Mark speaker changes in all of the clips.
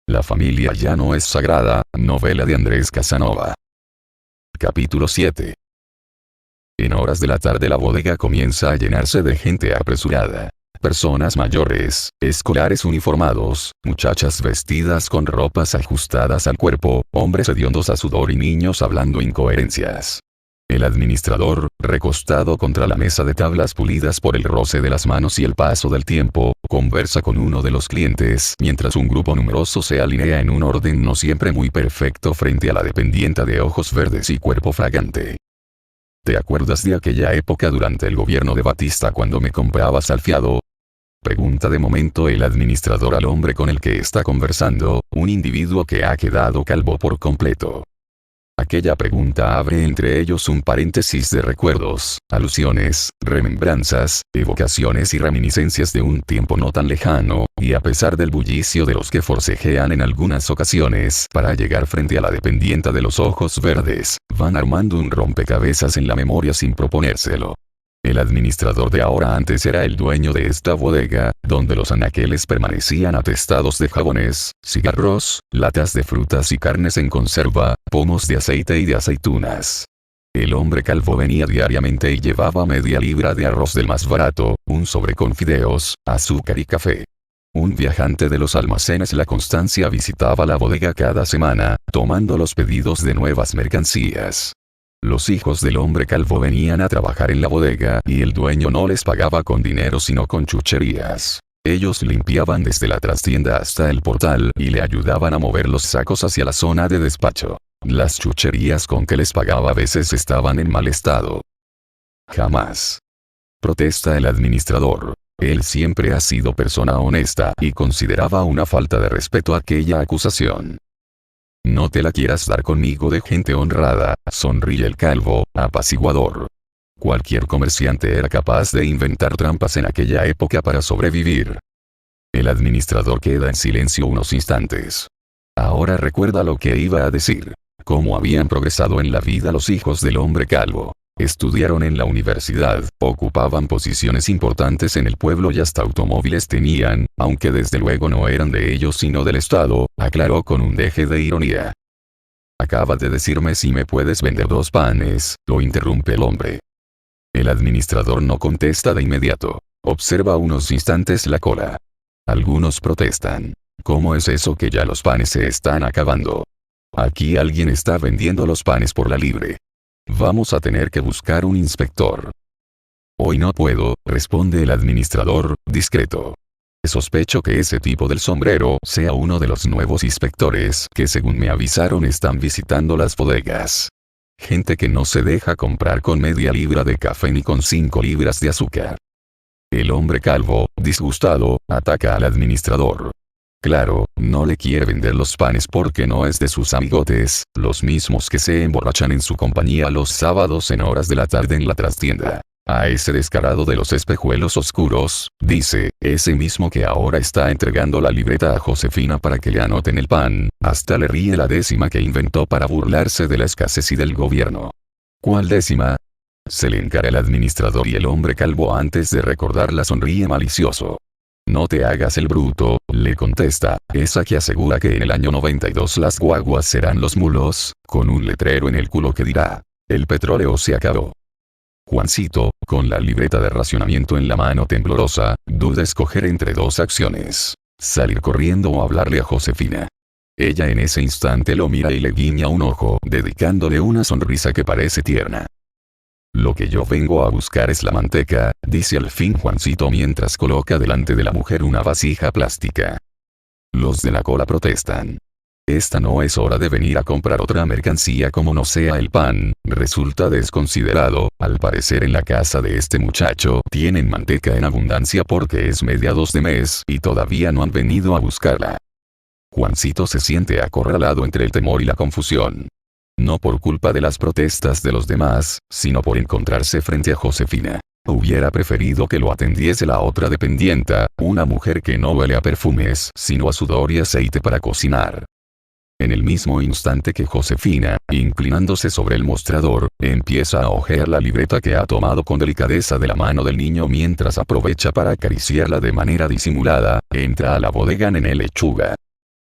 Speaker 1: La familia ya no es sagrada, novela de Andrés Casanova. Capítulo 7. En horas de la tarde la bodega comienza a llenarse de gente apresurada. Personas mayores, escolares uniformados, muchachas vestidas con ropas ajustadas al cuerpo, hombres hediondos a sudor y niños hablando incoherencias. El administrador, recostado contra la mesa de tablas pulidas por el roce de las manos y el paso del tiempo, conversa con uno de los clientes mientras un grupo numeroso se alinea en un orden no siempre muy perfecto frente a la dependienta de ojos verdes y cuerpo fragante. ¿Te acuerdas de aquella época durante el gobierno de Batista cuando me comprabas al fiado? Pregunta de momento el administrador al hombre con el que está conversando, un individuo que ha quedado calvo por completo. Aquella pregunta abre entre ellos un paréntesis de recuerdos, alusiones, remembranzas, evocaciones y reminiscencias de un tiempo no tan lejano, y a pesar del bullicio de los que forcejean en algunas ocasiones para llegar frente a la dependienta de los ojos verdes, van armando un rompecabezas en la memoria sin proponérselo. El administrador de ahora antes era el dueño de esta bodega, donde los anaqueles permanecían atestados de jabones, cigarros, latas de frutas y carnes en conserva, pomos de aceite y de aceitunas. El hombre calvo venía diariamente y llevaba media libra de arroz del más barato, un sobre con fideos, azúcar y café. Un viajante de los almacenes La Constancia visitaba la bodega cada semana, tomando los pedidos de nuevas mercancías. Los hijos del hombre calvo venían a trabajar en la bodega y el dueño no les pagaba con dinero sino con chucherías. Ellos limpiaban desde la trastienda hasta el portal y le ayudaban a mover los sacos hacia la zona de despacho. Las chucherías con que les pagaba a veces estaban en mal estado. Jamás. Protesta el administrador. Él siempre ha sido persona honesta y consideraba una falta de respeto aquella acusación. No te la quieras dar conmigo de gente honrada, sonríe el calvo, apaciguador. Cualquier comerciante era capaz de inventar trampas en aquella época para sobrevivir. El administrador queda en silencio unos instantes. Ahora recuerda lo que iba a decir. Cómo habían progresado en la vida los hijos del hombre calvo. Estudiaron en la universidad, ocupaban posiciones importantes en el pueblo y hasta automóviles tenían, aunque desde luego no eran de ellos sino del Estado, aclaró con un deje de ironía. Acaba de decirme si me puedes vender 2 panes, lo interrumpe el hombre. El administrador no contesta de inmediato. Observa unos instantes la cola. Algunos protestan. ¿Cómo es eso que ya los panes se están acabando? Aquí alguien está vendiendo los panes por la libre. Vamos a tener que buscar un inspector. Hoy no puedo, responde el administrador, discreto. Sospecho que ese tipo del sombrero sea uno de los nuevos inspectores que según me avisaron están visitando las bodegas. Gente que no se deja comprar con media libra de café ni con 5 libras de azúcar. El hombre calvo, disgustado, ataca al administrador. Claro, no le quiere vender los panes porque no es de sus amigotes, los mismos que se emborrachan en su compañía los sábados en horas de la tarde en la trastienda. A ese descarado de los espejuelos oscuros, dice, ese mismo que ahora está entregando la libreta a Josefina para que le anoten el pan, hasta le ríe la décima que inventó para burlarse de la escasez y del gobierno. ¿Cuál décima? Se le encara el administrador y el hombre calvo antes de recordarla sonríe malicioso. No te hagas el bruto, le contesta, esa que asegura que en el año 92 las guaguas serán los mulos, con un letrero en el culo que dirá, el petróleo se acabó. Juancito, con la libreta de racionamiento en la mano temblorosa, duda escoger entre 2 acciones, salir corriendo o hablarle a Josefina. Ella en ese instante lo mira y le guiña un ojo, dedicándole una sonrisa que parece tierna. Lo que yo vengo a buscar es la manteca, dice al fin Juancito mientras coloca delante de la mujer una vasija plástica. Los de la cola protestan. Esta no es hora de venir a comprar otra mercancía como no sea el pan, resulta desconsiderado, al parecer en la casa de este muchacho tienen manteca en abundancia porque es mediados de mes y todavía no han venido a buscarla. Juancito se siente acorralado entre el temor y la confusión. No por culpa de las protestas de los demás, sino por encontrarse frente a Josefina. Hubiera preferido que lo atendiese la otra dependienta, una mujer que no huele a perfumes, sino a sudor y aceite para cocinar. En el mismo instante que Josefina, inclinándose sobre el mostrador, empieza a hojear la libreta que ha tomado con delicadeza de la mano del niño mientras aprovecha para acariciarla de manera disimulada, entra a la bodega Nene Lechuga.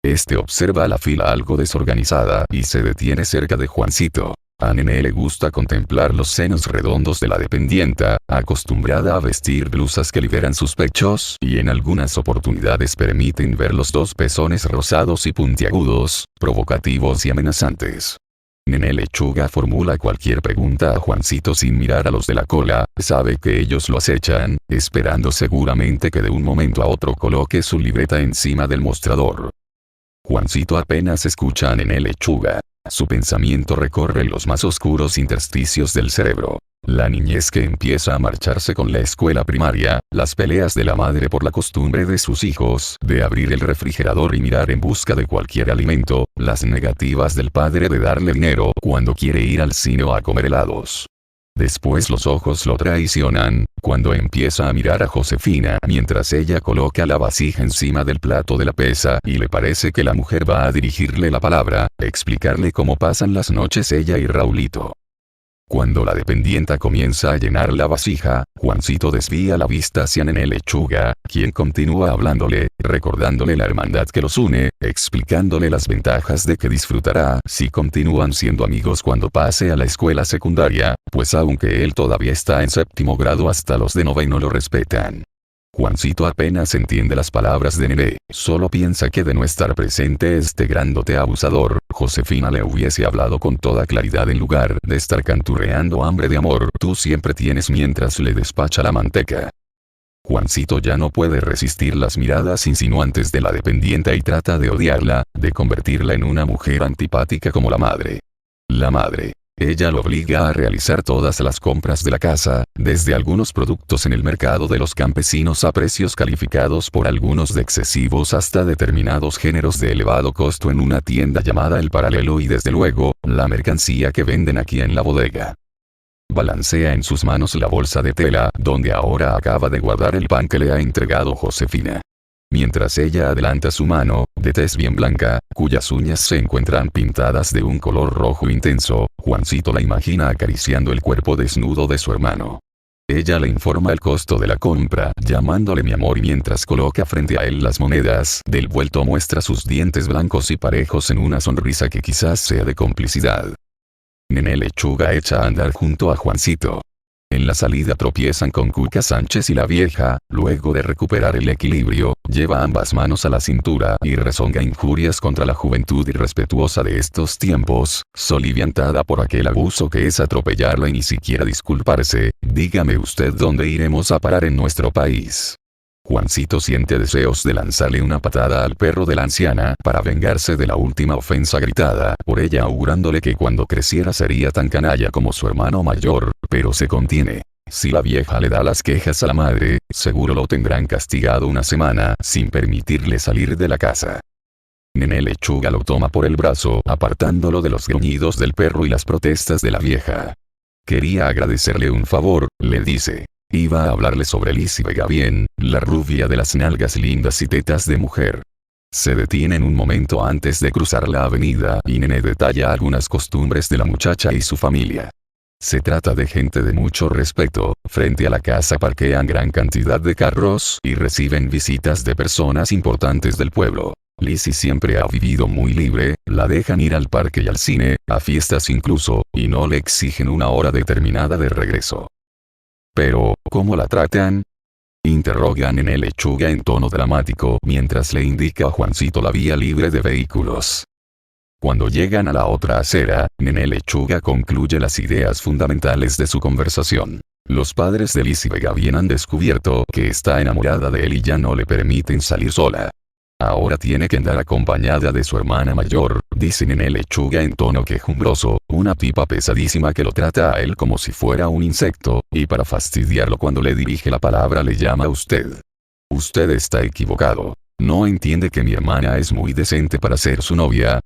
Speaker 1: Este observa la fila algo desorganizada y se detiene cerca de Juancito. A Nené le gusta contemplar los senos redondos de la dependienta, acostumbrada a vestir blusas que liberan sus pechos y en algunas oportunidades permiten ver los dos pezones rosados y puntiagudos, provocativos y amenazantes. Nené Lechuga formula cualquier pregunta a Juancito sin mirar a los de la cola, sabe que ellos lo acechan, esperando seguramente que de un momento a otro coloque su libreta encima del mostrador. Juancito apenas escucha a Nené Lechuga. Su pensamiento recorre los más oscuros intersticios del cerebro. La niñez que empieza a marcharse con la escuela primaria, las peleas de la madre por la costumbre de sus hijos, de abrir el refrigerador y mirar en busca de cualquier alimento, las negativas del padre de darle dinero cuando quiere ir al cine o a comer helados. Después los ojos lo traicionan, cuando empieza a mirar a Josefina mientras ella coloca la vasija encima del plato de la pesa y le parece que la mujer va a dirigirle la palabra, explicarle cómo pasan las noches ella y Raulito. Cuando la dependienta comienza a llenar la vasija, Juancito desvía la vista hacia Nené Lechuga, quien continúa hablándole, recordándole la hermandad que los une, explicándole las ventajas de que disfrutará si continúan siendo amigos cuando pase a la escuela secundaria, pues aunque él todavía está en séptimo grado hasta los de noveno lo respetan. Juancito apenas entiende las palabras de Nené, solo piensa que de no estar presente este grandote abusador, Josefina le hubiese hablado con toda claridad en lugar de estar canturreando hambre de amor, tú siempre tienes mientras le despacha la manteca. Juancito ya no puede resistir las miradas insinuantes de la dependienta y trata de odiarla, de convertirla en una mujer antipática como la madre. La madre. Ella lo obliga a realizar todas las compras de la casa, desde algunos productos en el mercado de los campesinos a precios calificados por algunos de excesivos hasta determinados géneros de elevado costo en una tienda llamada El Paralelo y desde luego, la mercancía que venden aquí en la bodega. Balancea en sus manos la bolsa de tela, donde ahora acaba de guardar el pan que le ha entregado Josefina. Mientras ella adelanta su mano, de tez bien blanca, cuyas uñas se encuentran pintadas de un color rojo intenso, Juancito la imagina acariciando el cuerpo desnudo de su hermano. Ella le informa el costo de la compra, llamándole mi amor y mientras coloca frente a él las monedas del vuelto muestra sus dientes blancos y parejos en una sonrisa que quizás sea de complicidad. Nené Lechuga echa a andar junto a Juancito. En la salida tropiezan con Cuca Sánchez y la vieja, luego de recuperar el equilibrio, lleva ambas manos a la cintura y rezonga injurias contra la juventud irrespetuosa de estos tiempos, soliviantada por aquel abuso que es atropellarla y ni siquiera disculparse. Dígame usted dónde iremos a parar en nuestro país. Juancito siente deseos de lanzarle una patada al perro de la anciana para vengarse de la última ofensa gritada por ella augurándole que cuando creciera sería tan canalla como su hermano mayor, pero se contiene. Si la vieja le da las quejas a la madre, seguro lo tendrán castigado una semana sin permitirle salir de la casa. Nené Lechuga lo toma por el brazo apartándolo de los gruñidos del perro y las protestas de la vieja. Quería agradecerle un favor, le dice. Iba a hablarle sobre Lizzy Vega bien, la rubia de las nalgas lindas y tetas de mujer. Se detiene en un momento antes de cruzar la avenida y Nené detalla algunas costumbres de la muchacha y su familia. Se trata de gente de mucho respeto, frente a la casa parquean gran cantidad de carros y reciben visitas de personas importantes del pueblo. Lizzy siempre ha vivido muy libre, la dejan ir al parque y al cine, a fiestas incluso, y no le exigen una hora determinada de regreso. Pero, ¿cómo la tratan? Interroga Nené Lechuga en tono dramático mientras le indica a Juancito la vía libre de vehículos. Cuando llegan a la otra acera, Nené Lechuga concluye las ideas fundamentales de su conversación. Los padres de Lizzy Vega bien han descubierto que está enamorada de él y ya no le permiten salir sola. Ahora tiene que andar acompañada de su hermana mayor, dice Nené Lechuga en tono quejumbroso, una tipa pesadísima que lo trata a él como si fuera un insecto, y para fastidiarlo cuando le dirige la palabra le llama usted. Usted está equivocado. ¿No entiende que mi hermana es muy decente para ser su novia?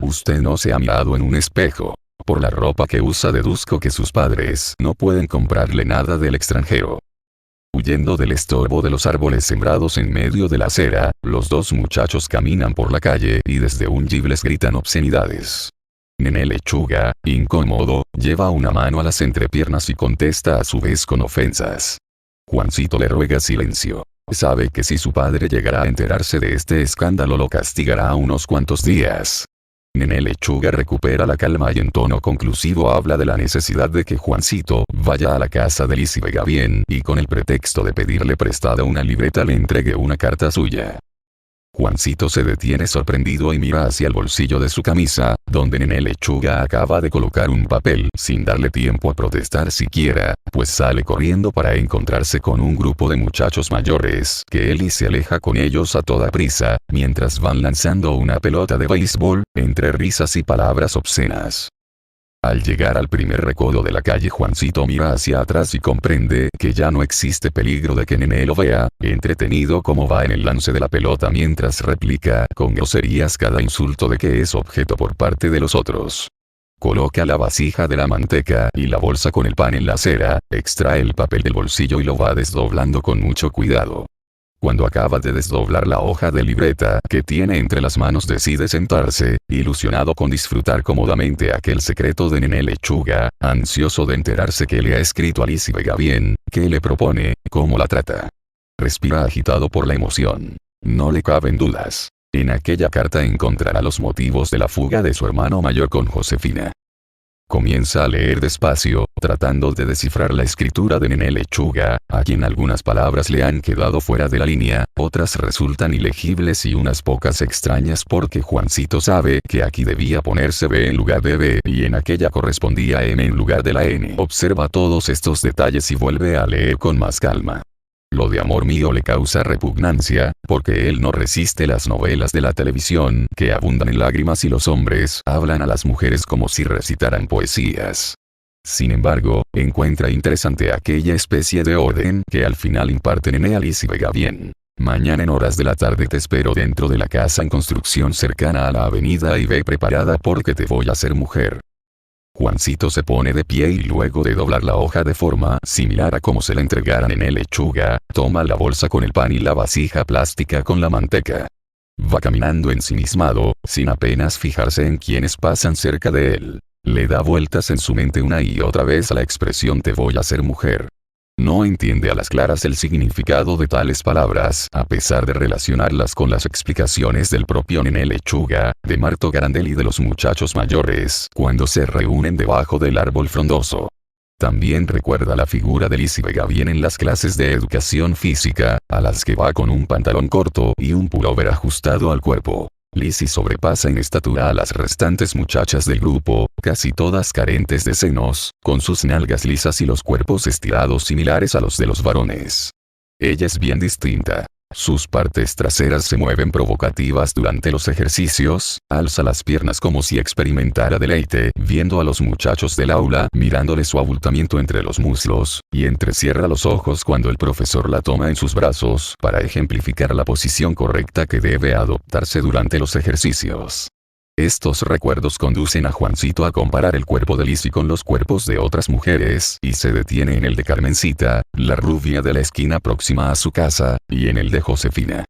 Speaker 1: Usted no se ha mirado en un espejo. Por la ropa que usa deduzco que sus padres no pueden comprarle nada del extranjero. Huyendo del estorbo de los árboles sembrados en medio de la acera, los dos muchachos caminan por la calle y desde un jeep les gritan obscenidades. Nené Lechuga, incómodo, lleva una mano a las entrepiernas y contesta a su vez con ofensas. Juancito le ruega silencio. sabe que si su padre llegara a enterarse de este escándalo lo castigará unos cuantos días. Nené Lechuga recupera la calma y en tono conclusivo habla de la necesidad de que Juancito vaya a la casa de Lizzy Vega bien y con el pretexto de pedirle prestada una libreta le entregue una carta suya. Juancito se detiene sorprendido y mira hacia el bolsillo de su camisa, donde Nené Lechuga acaba de colocar un papel sin darle tiempo a protestar siquiera, pues sale corriendo para encontrarse con un grupo de muchachos mayores que él y se aleja con ellos a toda prisa, mientras van lanzando una pelota de béisbol, entre risas y palabras obscenas. Al llegar al primer recodo de la calle Juancito mira hacia atrás y comprende que ya no existe peligro de que Nené lo vea, entretenido como va en el lance de la pelota mientras replica con groserías cada insulto de que es objeto por parte de los otros. Coloca la vasija de la manteca y la bolsa con el pan en la acera, extrae el papel del bolsillo y lo va desdoblando con mucho cuidado. Cuando acaba de desdoblar la hoja de libreta que tiene entre las manos decide sentarse, ilusionado con disfrutar cómodamente aquel secreto de Nené Lechuga, ansioso de enterarse que le ha escrito a Lizzy Vega bien, qué le propone, cómo la trata. Respira agitado por la emoción. No le caben dudas. En aquella carta encontrará los motivos de la fuga de su hermano mayor con Josefina. Comienza a leer despacio, tratando de descifrar la escritura de Nené Lechuga, a quien algunas palabras le han quedado fuera de la línea, otras resultan ilegibles y unas pocas extrañas porque Juancito sabe que aquí debía ponerse B en lugar de B y en aquella correspondía M en lugar de la N. Observa todos estos detalles y vuelve a leer con más calma. Lo de amor mío le causa repugnancia, porque él no resiste las novelas de la televisión, que abundan en lágrimas y los hombres hablan a las mujeres como si recitaran poesías. Sin embargo, encuentra interesante aquella especie de orden que al final imparte Nené a Lizzy Vega bien. Mañana en horas de la tarde te espero dentro de la casa en construcción cercana a la avenida y ve preparada porque te voy a hacer mujer. Juancito se pone de pie y luego de doblar la hoja de forma similar a como se la entregara Nené Lechuga, toma la bolsa con el pan y la vasija plástica con la manteca. Va caminando ensimismado, sin apenas fijarse en quienes pasan cerca de él. Le da vueltas en su mente una y otra vez a la expresión te voy a hacer mujer. No entiende a las claras el significado de tales palabras, a pesar de relacionarlas con las explicaciones del propio Nené Lechuga, de Marto Garandel y de los muchachos mayores, cuando se reúnen debajo del árbol frondoso. También recuerda la figura de Lizzy Vega bien en las clases de educación física, a las que va con un pantalón corto y un pullover ajustado al cuerpo. Lizzy sobrepasa en estatura a las restantes muchachas del grupo, casi todas carentes de senos, con sus nalgas lisas y los cuerpos estirados similares a los de los varones. Ella es bien distinta. Sus partes traseras se mueven provocativas durante los ejercicios, alza las piernas como si experimentara deleite, viendo a los muchachos del aula mirándole su abultamiento entre los muslos, y entrecierra los ojos cuando el profesor la toma en sus brazos para ejemplificar la posición correcta que debe adoptarse durante los ejercicios. Estos recuerdos conducen a Juancito a comparar el cuerpo de Lizzy con los cuerpos de otras mujeres, y se detiene en el de Carmencita, la rubia de la esquina próxima a su casa, y en el de Josefina.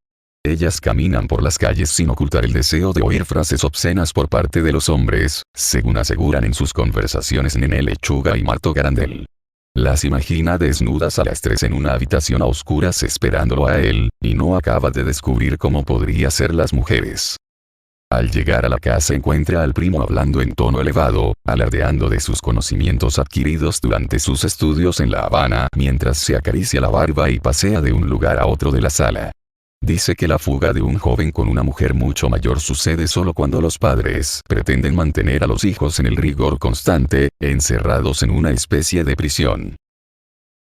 Speaker 1: Ellas caminan por las calles sin ocultar el deseo de oír frases obscenas por parte de los hombres, según aseguran en sus conversaciones Nené Lechuga y Marto Garandel. Las imagina desnudas a las 3 en una habitación a oscuras esperándolo a él, y no acaba de descubrir cómo podría ser las mujeres. Al llegar a la casa encuentra al primo hablando en tono elevado, alardeando de sus conocimientos adquiridos durante sus estudios en La Habana, mientras se acaricia la barba y pasea de un lugar a otro de la sala. Dice que la fuga de un joven con una mujer mucho mayor sucede solo cuando los padres pretenden mantener a los hijos en el rigor constante, encerrados en una especie de prisión.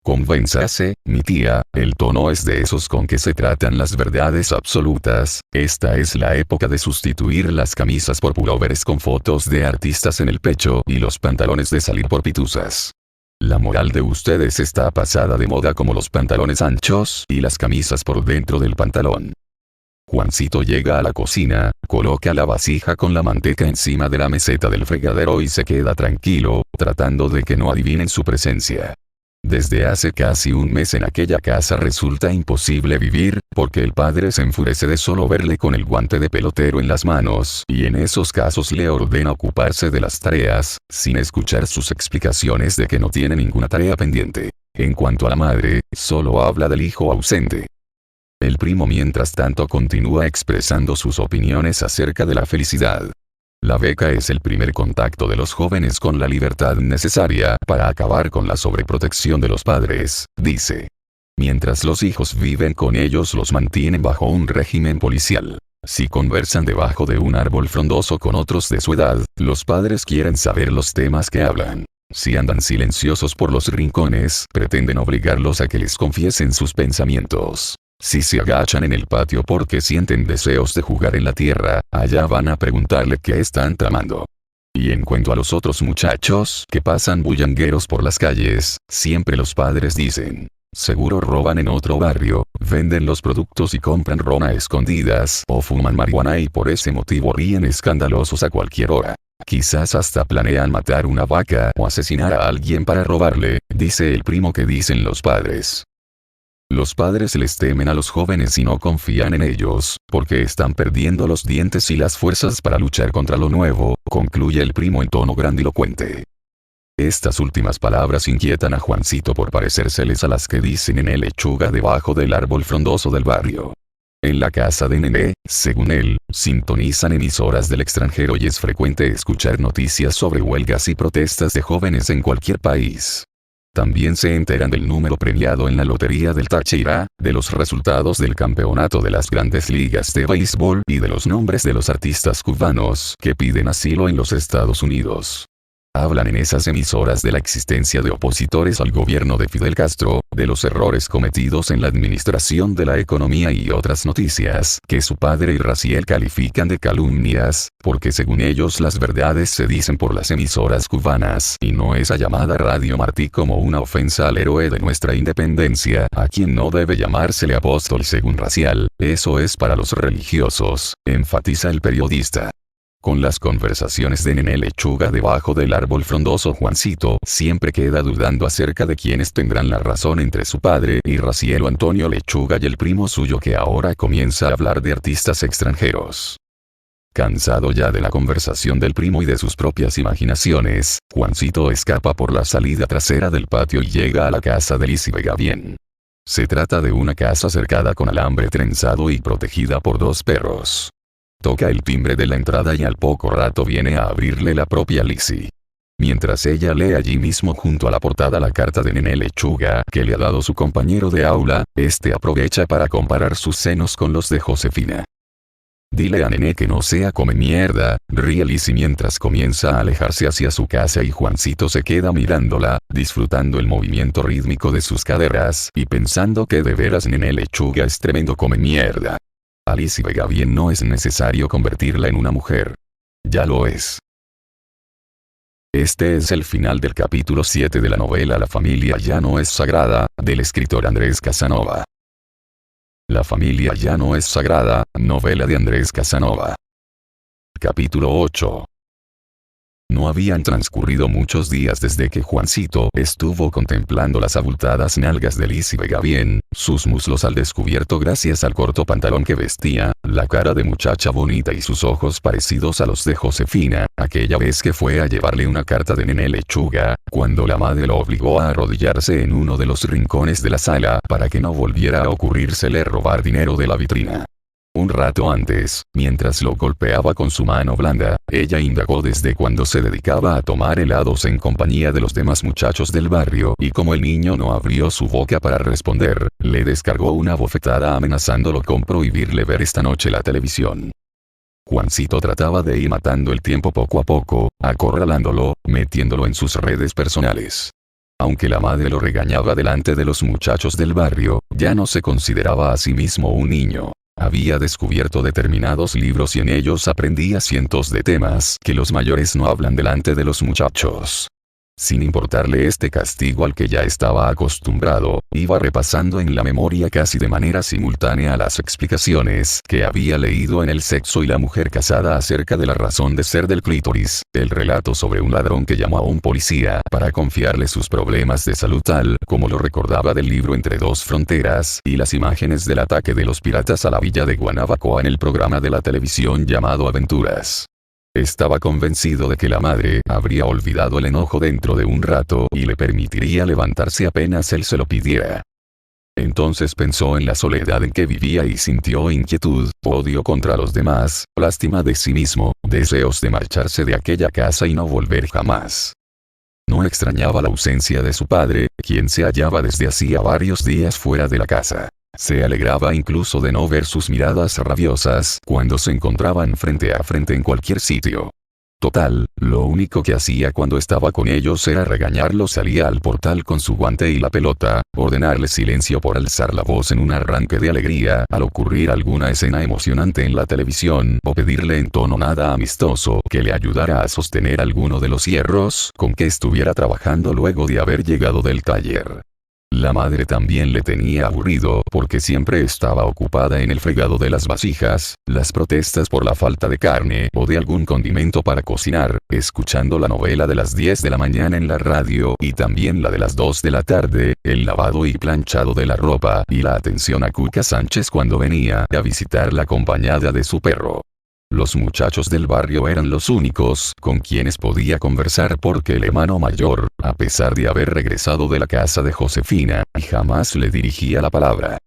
Speaker 1: Convénzase, mi tía, el tono es de esos con que se tratan las verdades absolutas, esta es la época de sustituir las camisas por pullovers con fotos de artistas en el pecho y los pantalones de salir por pituzas. La moral de ustedes está pasada de moda como los pantalones anchos y las camisas por dentro del pantalón. Juancito llega a la cocina, coloca la vasija con la manteca encima de la meseta del fregadero y se queda tranquilo, tratando de que no adivinen su presencia. Desde hace casi un mes en aquella casa resulta imposible vivir, porque el padre se enfurece de solo verle con el guante de pelotero en las manos, y en esos casos le ordena ocuparse de las tareas, sin escuchar sus explicaciones de que no tiene ninguna tarea pendiente. En cuanto a la madre, solo habla del hijo ausente. El primo mientras tanto continúa expresando sus opiniones acerca de la felicidad. La beca es el primer contacto de los jóvenes con la libertad necesaria para acabar con la sobreprotección de los padres, dice. Mientras los hijos viven con ellos los mantienen bajo un régimen policial. Si conversan debajo de un árbol frondoso con otros de su edad, los padres quieren saber los temas que hablan. Si andan silenciosos por los rincones, pretenden obligarlos a que les confiesen sus pensamientos. Si se agachan en el patio porque sienten deseos de jugar en la tierra, allá van a preguntarle qué están tramando. Y en cuanto a los otros muchachos que pasan bullangueros por las calles, siempre los padres dicen: seguro roban en otro barrio, venden los productos y compran ron a escondidas o fuman marihuana y por ese motivo ríen escandalosos a cualquier hora. Quizás hasta planean matar una vaca o asesinar a alguien para robarle, dice el primo que dicen los padres. Los padres les temen a los jóvenes y no confían en ellos, porque están perdiendo los dientes y las fuerzas para luchar contra lo nuevo, concluye el primo en tono grandilocuente. Estas últimas palabras inquietan a Juancito por parecérseles a las que dicen en el lechuga debajo del árbol frondoso del barrio. En la casa de Nené, según él, sintonizan emisoras del extranjero y es frecuente escuchar noticias sobre huelgas y protestas de jóvenes en cualquier país. También se enteran del número premiado en la lotería del Táchira, de los resultados del campeonato de las grandes ligas de béisbol y de los nombres de los artistas cubanos que piden asilo en los Estados Unidos. Hablan en esas emisoras de la existencia de opositores al gobierno de Fidel Castro, de los errores cometidos en la administración de la economía y otras noticias que su padre y Raciel califican de calumnias, porque según ellos las verdades se dicen por las emisoras cubanas y no esa llamada Radio Martí como una ofensa al héroe de nuestra independencia, a quien no debe llamársele apóstol según Raciel, eso es para los religiosos, enfatiza el periodista. Con las conversaciones de Nené Lechuga debajo del árbol frondoso, Juancito siempre queda dudando acerca de quiénes tendrán la razón entre su padre y Raciel o Antonio Lechuga y el primo suyo que ahora comienza a hablar de artistas extranjeros. Cansado ya de la conversación del primo y de sus propias imaginaciones, Juancito escapa por la salida trasera del patio y llega a la casa de Lizzy Vegavien. Se trata de una casa cercada con alambre trenzado y protegida por dos perros. Toca el timbre de la entrada y al poco rato viene a abrirle la propia Lizzy. Mientras ella lee allí mismo junto a la portada la carta de Nené Lechuga que le ha dado su compañero de aula, este aprovecha para comparar sus senos con los de Josefina. Dile a Nené que no sea come mierda, ríe Lizzy mientras comienza a alejarse hacia su casa y Juancito se queda mirándola, disfrutando el movimiento rítmico de sus caderas y pensando que de veras Nené Lechuga es tremendo come mierda. A Lizzy Vegavien no es necesario convertirla en una mujer. Ya lo es. Este es el final del capítulo 7 de la novela La familia ya no es sagrada, del escritor Andrés Casanova. La familia ya no es sagrada, novela de Andrés Casanova. Capítulo 8. No habían transcurrido muchos días desde que Juancito estuvo contemplando las abultadas nalgas de Lizzy Vegavien, sus muslos al descubierto gracias al corto pantalón que vestía, la cara de muchacha bonita y sus ojos parecidos a los de Josefina, aquella vez que fue a llevarle una carta de Nené Lechuga, cuando la madre lo obligó a arrodillarse en uno de los rincones de la sala para que no volviera a ocurrírsele robar dinero de la vitrina. Un rato antes, mientras lo golpeaba con su mano blanda, ella indagó desde cuándo se dedicaba a tomar helados en compañía de los demás muchachos del barrio y como el niño no abrió su boca para responder, le descargó una bofetada amenazándolo con prohibirle ver esta noche la televisión. Juancito trataba de ir matando el tiempo poco a poco, acorralándolo, metiéndolo en sus redes personales. Aunque la madre lo regañaba delante de los muchachos del barrio, ya no se consideraba a sí mismo un niño. Había descubierto determinados libros y en ellos aprendía cientos de temas que los mayores no hablan delante de los muchachos. Sin importarle este castigo al que ya estaba acostumbrado, iba repasando en la memoria casi de manera simultánea las explicaciones que había leído en El sexo y la mujer casada acerca de la razón de ser del clítoris, el relato sobre un ladrón que llamó a un policía para confiarle sus problemas de salud tal como lo recordaba del libro Entre dos fronteras, y las imágenes del ataque de los piratas a la villa de Guanabacoa en el programa de la televisión llamado Aventuras. Estaba convencido de que la madre habría olvidado el enojo dentro de un rato y le permitiría levantarse apenas él se lo pidiera. Entonces pensó en la soledad en que vivía y sintió inquietud, odio contra los demás, lástima de sí mismo, deseos de marcharse de aquella casa y no volver jamás. No extrañaba la ausencia de su padre, quien se hallaba desde hacía varios días fuera de la casa. Se alegraba incluso de no ver sus miradas rabiosas cuando se encontraban frente a frente en cualquier sitio. Total, lo único que hacía cuando estaba con ellos era regañarlos. Salía al portal con su guante y la pelota, ordenarles silencio por alzar la voz en un arranque de alegría al ocurrir alguna escena emocionante en la televisión, o pedirle en tono nada amistoso que le ayudara a sostener alguno de los hierros con que estuviera trabajando luego de haber llegado del taller. La madre también le tenía aburrido porque siempre estaba ocupada en el fregado de las vasijas, las protestas por la falta de carne o de algún condimento para cocinar, escuchando la novela de las 10 de la mañana en la radio y también la de las 2 de la tarde, el lavado y planchado de la ropa y la atención a Cuca Sánchez cuando venía a visitarla acompañada de su perro. Los muchachos del barrio eran los únicos con quienes podía conversar porque el hermano mayor, a pesar de haber regresado de la casa de Josefina, jamás le dirigía la palabra.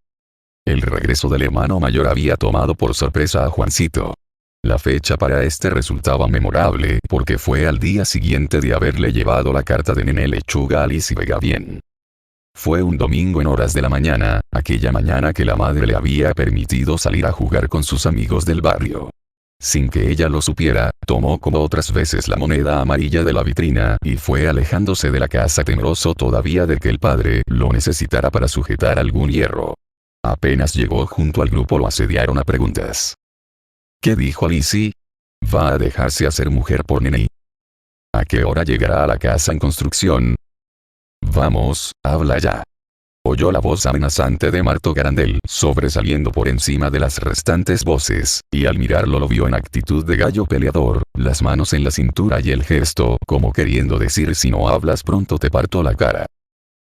Speaker 1: El regreso del hermano mayor había tomado por sorpresa a Juancito. La fecha para este resultaba memorable porque fue al día siguiente de haberle llevado la carta de Nené Lechuga a Lizzy Vega Bien. Fue un domingo en horas de la mañana, aquella mañana que la madre le había permitido salir a jugar con sus amigos del barrio. Sin que ella lo supiera, tomó como otras veces la moneda amarilla de la vitrina y fue alejándose de la casa temeroso todavía de que el padre lo necesitara para sujetar algún hierro. Apenas llegó junto al grupo lo asediaron a preguntas. ¿Qué dijo Lizzy? ¿Va a dejarse hacer mujer por Nené? ¿A qué hora llegará a la casa en construcción? Vamos, habla ya. Oyó la voz amenazante de Marto Garandel sobresaliendo por encima de las restantes voces, y al mirarlo lo vio en actitud de gallo peleador, las manos en la cintura y el gesto como queriendo decir si no hablas pronto te parto la cara.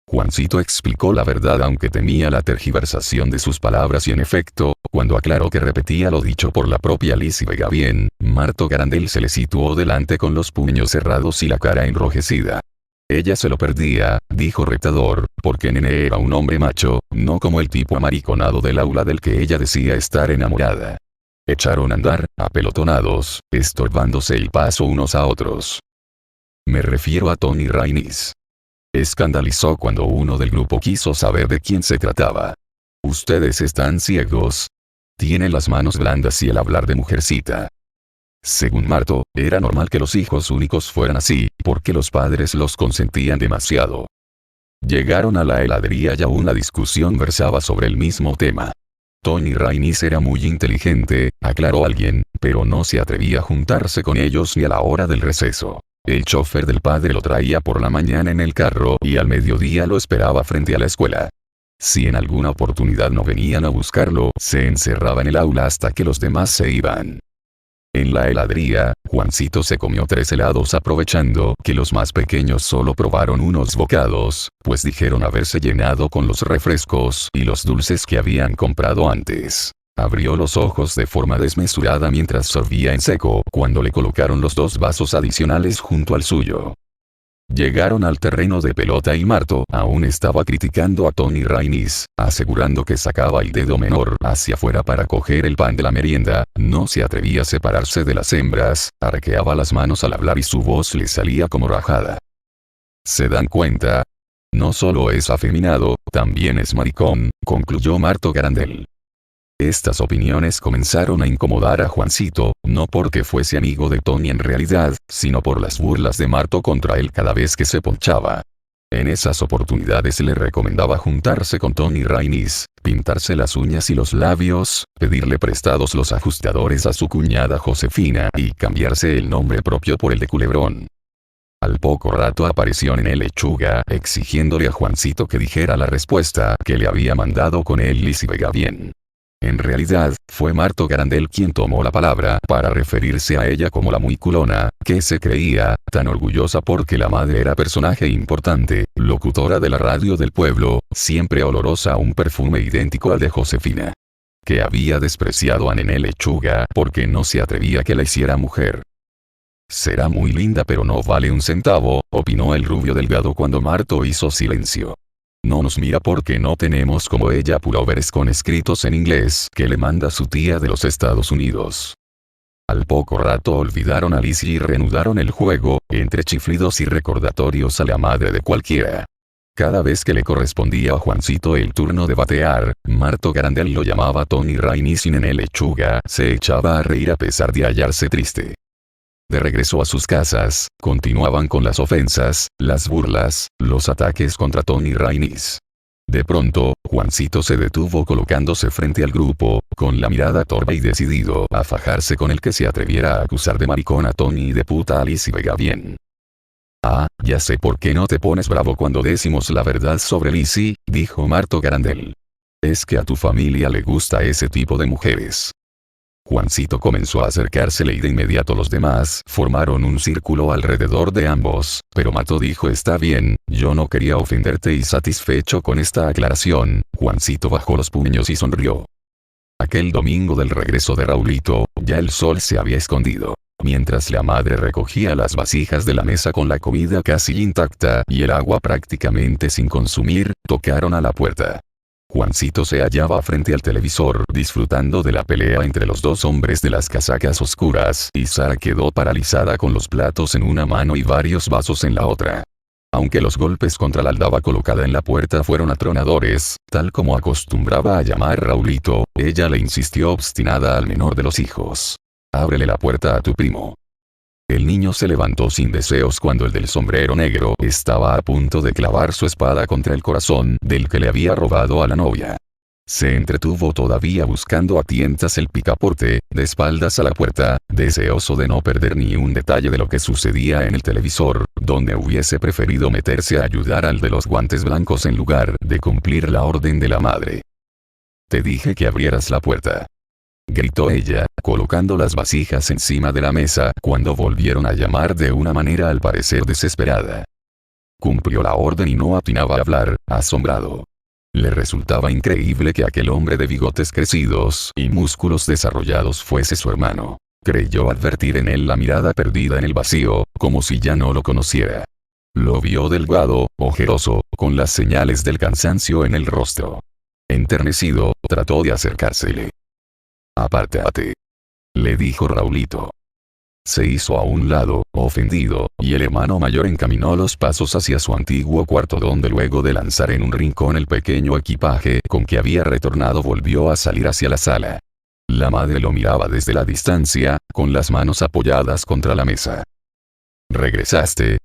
Speaker 1: Juancito explicó la verdad aunque temía la tergiversación de sus palabras y en efecto, cuando aclaró que repetía lo dicho por la propia Lizzy Vega Bien, Marto Garandel se le situó delante con los puños cerrados y la cara enrojecida. Ella se lo perdía, dijo retador, porque Nené era un hombre macho, no como el tipo amariconado del aula del que ella decía estar enamorada. Echaron a andar, apelotonados, estorbándose el paso unos a otros. Me refiero a Tony Rainis. Escandalizó cuando uno del grupo quiso saber de quién se trataba. Ustedes están ciegos. Tienen las manos blandas y el hablar de mujercita. Según Marto, era normal que los hijos únicos fueran así, porque los padres los consentían demasiado. Llegaron a la heladería y aún la discusión versaba sobre el mismo tema. Tony Rainis era muy inteligente, aclaró alguien, pero no se atrevía a juntarse con ellos ni a la hora del receso. El chofer del padre lo traía por la mañana en el carro y al mediodía lo esperaba frente a la escuela. Si en alguna oportunidad no venían a buscarlo, se encerraba en el aula hasta que los demás se iban. En la heladería, Juancito se comió 3 helados aprovechando que los más pequeños solo probaron unos bocados, pues dijeron haberse llenado con los refrescos y los dulces que habían comprado antes. Abrió los ojos de forma desmesurada mientras sorbía en seco cuando le colocaron los 2 vasos adicionales junto al suyo. Llegaron al terreno de pelota y Marto aún estaba criticando a Tony Rainis, asegurando que sacaba el dedo menor hacia afuera para coger el pan de la merienda, no se atrevía a separarse de las hembras, arqueaba las manos al hablar y su voz le salía como rajada. ¿Se dan cuenta? No solo es afeminado, también es maricón, concluyó Marto Garandel. Estas opiniones comenzaron a incomodar a Juancito, no porque fuese amigo de Tony en realidad, sino por las burlas de Marto contra él cada vez que se ponchaba. En esas oportunidades le recomendaba juntarse con Tony Rainis, pintarse las uñas y los labios, pedirle prestados los ajustadores a su cuñada Josefina y cambiarse el nombre propio por el de Culebrón. Al poco rato apareció Nené Lechuga exigiéndole a Juancito que dijera la respuesta que le había mandado con él Lizzy Vega Bien. En realidad, fue Marto Garandel quien tomó la palabra para referirse a ella como la muy culona, que se creía, tan orgullosa porque la madre era personaje importante, locutora de la radio del pueblo, siempre olorosa a un perfume idéntico al de Josefina. Que había despreciado a Nené Lechuga porque no se atrevía a que la hiciera mujer. Será muy linda pero no vale un centavo, opinó el rubio delgado cuando Marto hizo silencio. No nos mira porque no tenemos como ella pullovers con escritos en inglés que le manda su tía de los Estados Unidos. Al poco rato olvidaron a Lizzie y reanudaron el juego, entre chiflidos y recordatorios a la madre de cualquiera. Cada vez que le correspondía a Juancito el turno de batear, Marto Garandel lo llamaba Tony Rainey sin Nene Lechuga, se echaba a reír a pesar de hallarse triste. De regreso a sus casas, continuaban con las ofensas, las burlas, los ataques contra Tony Rainey. De pronto, Juancito se detuvo colocándose frente al grupo, con la mirada torpe y decidido a fajarse con el que se atreviera a acusar de maricón a Tony y de puta a Lizzie Vega bien. Ah, ya sé por qué no te pones bravo cuando decimos la verdad sobre Lizzie, dijo Marto Garandel. Es que a tu familia le gusta ese tipo de mujeres. Juancito comenzó a acercársele y de inmediato los demás formaron un círculo alrededor de ambos, pero Marto dijo está bien, yo no quería ofenderte y satisfecho con esta aclaración, Juancito bajó los puños y sonrió. Aquel domingo del regreso de Raulito, ya el sol se había escondido. Mientras la madre recogía las vasijas de la mesa con la comida casi intacta y el agua prácticamente sin consumir, tocaron a la puerta. Juancito se hallaba frente al televisor disfrutando de la pelea entre los dos hombres de las casacas oscuras y Sara quedó paralizada con los platos en una mano y varios vasos en la otra. Aunque los golpes contra la aldaba colocada en la puerta fueron atronadores, tal como acostumbraba a llamar Raulito, ella le insistió obstinada al menor de los hijos. Ábrele la puerta a tu primo. El niño se levantó sin deseos cuando el del sombrero negro estaba a punto de clavar su espada contra el corazón del que le había robado a la novia. Se entretuvo todavía buscando a tientas el picaporte, de espaldas a la puerta, deseoso de no perder ni un detalle de lo que sucedía en el televisor, donde hubiese preferido meterse a ayudar al de los guantes blancos en lugar de cumplir la orden de la madre. Te dije que abrieras la puerta. Gritó ella, colocando las vasijas encima de la mesa cuando volvieron a llamar de una manera al parecer desesperada. Cumplió la orden y no atinaba a hablar, asombrado. Le resultaba increíble que aquel hombre de bigotes crecidos y músculos desarrollados fuese su hermano. Creyó advertir en él la mirada perdida en el vacío, como si ya no lo conociera. Lo vio delgado, ojeroso, con las señales del cansancio en el rostro. Enternecido, trató de acercársele. Apártate, le dijo Raulito. Se hizo a un lado, ofendido, y el hermano mayor encaminó los pasos hacia su antiguo cuarto donde luego de lanzar en un rincón el pequeño equipaje con que había retornado volvió a salir hacia la sala. La madre lo miraba desde la distancia, con las manos apoyadas contra la mesa. ¿Regresaste?,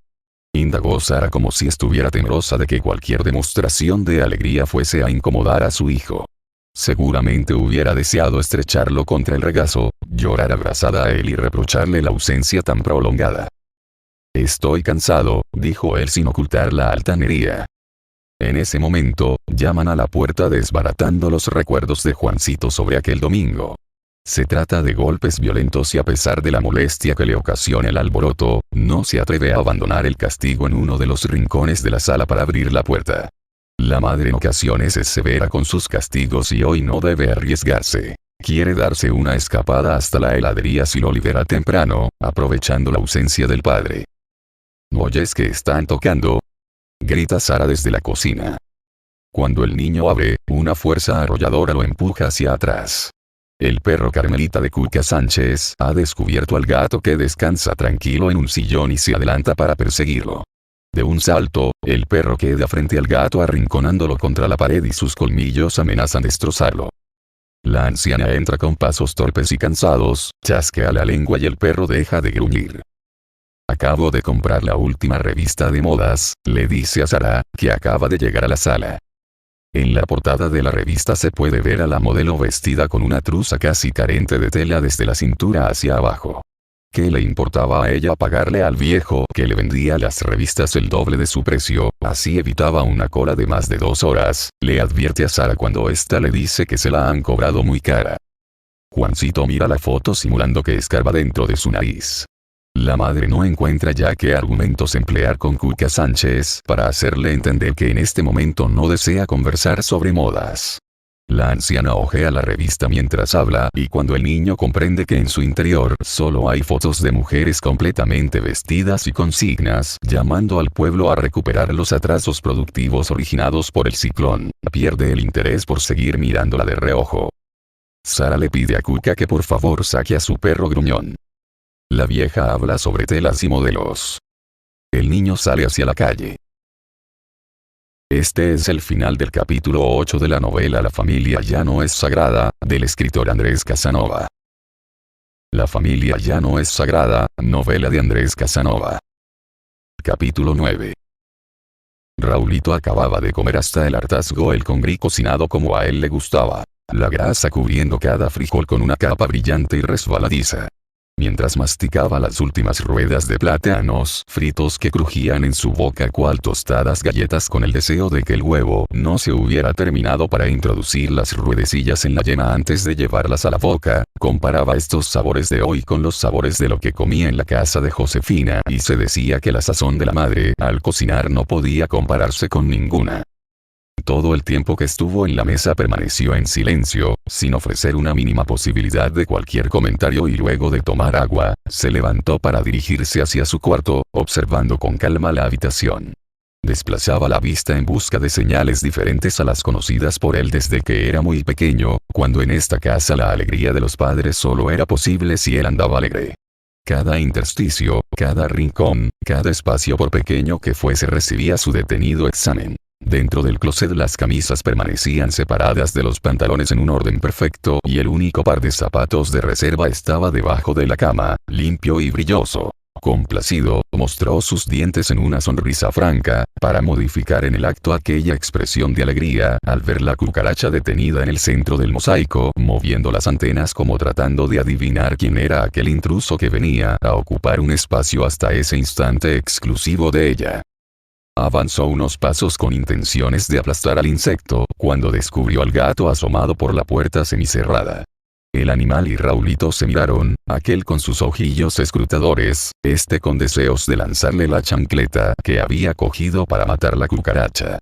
Speaker 1: indagó Sara como si estuviera temerosa de que cualquier demostración de alegría fuese a incomodar a su hijo. Seguramente hubiera deseado estrecharlo contra el regazo, llorar abrazada a él y reprocharle la ausencia tan prolongada. Estoy cansado, dijo él sin ocultar la altanería. En ese momento, llaman a la puerta desbaratando los recuerdos de Juancito sobre aquel domingo. Se trata de golpes violentos y a pesar de la molestia que le ocasiona el alboroto, no se atreve a abandonar el castigo en uno de los rincones de la sala para abrir la puerta. La madre en ocasiones es severa con sus castigos y hoy no debe arriesgarse. Quiere darse una escapada hasta la heladería si lo libera temprano, aprovechando la ausencia del padre. ¿No oyes que están tocando?, grita Sara desde la cocina. Cuando el niño abre, una fuerza arrolladora lo empuja hacia atrás. El perro Carmelita de Cuca Sánchez ha descubierto al gato que descansa tranquilo en un sillón y se adelanta para perseguirlo. De un salto, el perro queda frente al gato arrinconándolo contra la pared y sus colmillos amenazan destrozarlo. La anciana entra con pasos torpes y cansados, chasquea la lengua y el perro deja de gruñir. Acabo de comprar la última revista de modas, le dice a Sara, que acaba de llegar a la sala. En la portada de la revista se puede ver a la modelo vestida con una truza casi carente de tela desde la cintura hacia abajo. ¿Qué le importaba a ella pagarle al viejo que le vendía las revistas el doble de su precio? Así evitaba una cola de más de 2 horas, le advierte a Sara cuando ésta le dice que se la han cobrado muy cara. Juancito mira la foto simulando que escarba dentro de su nariz. La madre no encuentra ya qué argumentos emplear con Cuca Sánchez para hacerle entender que en este momento no desea conversar sobre modas. La anciana hojea la revista mientras habla y cuando el niño comprende que en su interior solo hay fotos de mujeres completamente vestidas y consignas llamando al pueblo a recuperar los atrasos productivos originados por el ciclón, pierde el interés por seguir mirándola de reojo. Sara le pide a Cuca que por favor saque a su perro gruñón. La vieja habla sobre telas y modelos. El niño sale hacia la calle. Este es el final del capítulo 8 de la novela La familia ya no es sagrada, del escritor Andrés Casanova. La familia ya no es sagrada, novela de Andrés Casanova. Capítulo 9. Raulito acababa de comer hasta el hartazgo el congrí cocinado como a él le gustaba, la grasa cubriendo cada frijol con una capa brillante y resbaladiza. Mientras masticaba las últimas ruedas de plátanos fritos que crujían en su boca cual tostadas galletas con el deseo de que el huevo no se hubiera terminado para introducir las ruedecillas en la yema antes de llevarlas a la boca, comparaba estos sabores de hoy con los sabores de lo que comía en la casa de Josefina y se decía que la sazón de la madre al cocinar no podía compararse con ninguna. Todo el tiempo que estuvo en la mesa permaneció en silencio, sin ofrecer una mínima posibilidad de cualquier comentario y luego de tomar agua, se levantó para dirigirse hacia su cuarto, observando con calma la habitación. Desplazaba la vista en busca de señales diferentes a las conocidas por él desde que era muy pequeño, cuando en esta casa la alegría de los padres solo era posible si él andaba alegre. Cada intersticio, cada rincón, cada espacio por pequeño que fuese recibía su detenido examen. Dentro del closet las camisas permanecían separadas de los pantalones en un orden perfecto y el único par de zapatos de reserva estaba debajo de la cama, limpio y brilloso. Complacido, mostró sus dientes en una sonrisa franca, para modificar en el acto aquella expresión de alegría al ver la cucaracha detenida en el centro del mosaico, moviendo las antenas como tratando de adivinar quién era aquel intruso que venía a ocupar un espacio hasta ese instante exclusivo de ella. Avanzó unos pasos con intenciones de aplastar al insecto, cuando descubrió al gato asomado por la puerta semicerrada. El animal y Raulito se miraron, aquel con sus ojillos escrutadores, este con deseos de lanzarle la chancleta que había cogido para matar la cucaracha.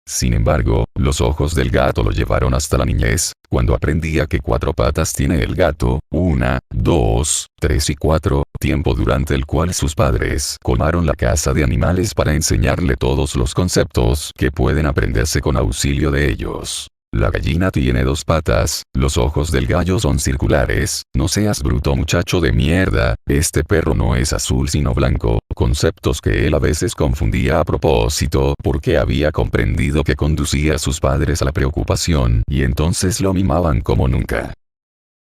Speaker 1: Sin embargo, los ojos del gato lo llevaron hasta la niñez, cuando aprendía que 4 patas tiene el gato, 1, 2, 3 y 4, tiempo durante el cual sus padres colmaron la casa de animales para enseñarle todos los conceptos que pueden aprenderse con auxilio de ellos. La gallina tiene 2 patas, los ojos del gallo son circulares, no seas bruto muchacho de mierda, este perro no es azul sino blanco, conceptos que él a veces confundía a propósito porque había comprendido que conducía a sus padres a la preocupación y entonces lo mimaban como nunca.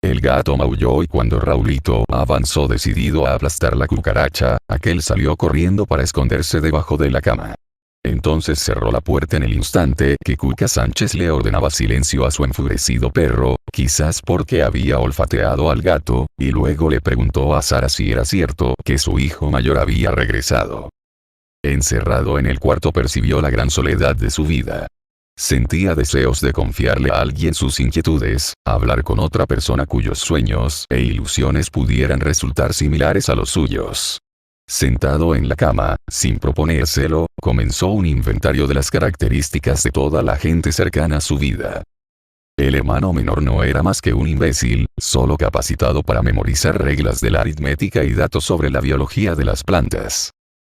Speaker 1: El gato maulló y cuando Raulito avanzó decidido a aplastar la cucaracha, aquel salió corriendo para esconderse debajo de la cama. Entonces cerró la puerta en el instante que Cuca Sánchez le ordenaba silencio a su enfurecido perro, quizás porque había olfateado al gato, y luego le preguntó a Sara si era cierto que su hijo mayor había regresado. Encerrado en el cuarto percibió la gran soledad de su vida. Sentía deseos de confiarle a alguien sus inquietudes, hablar con otra persona cuyos sueños e ilusiones pudieran resultar similares a los suyos. Sentado en la cama, sin proponérselo, comenzó un inventario de las características de toda la gente cercana a su vida. El hermano menor no era más que un imbécil, solo capacitado para memorizar reglas de la aritmética y datos sobre la biología de las plantas.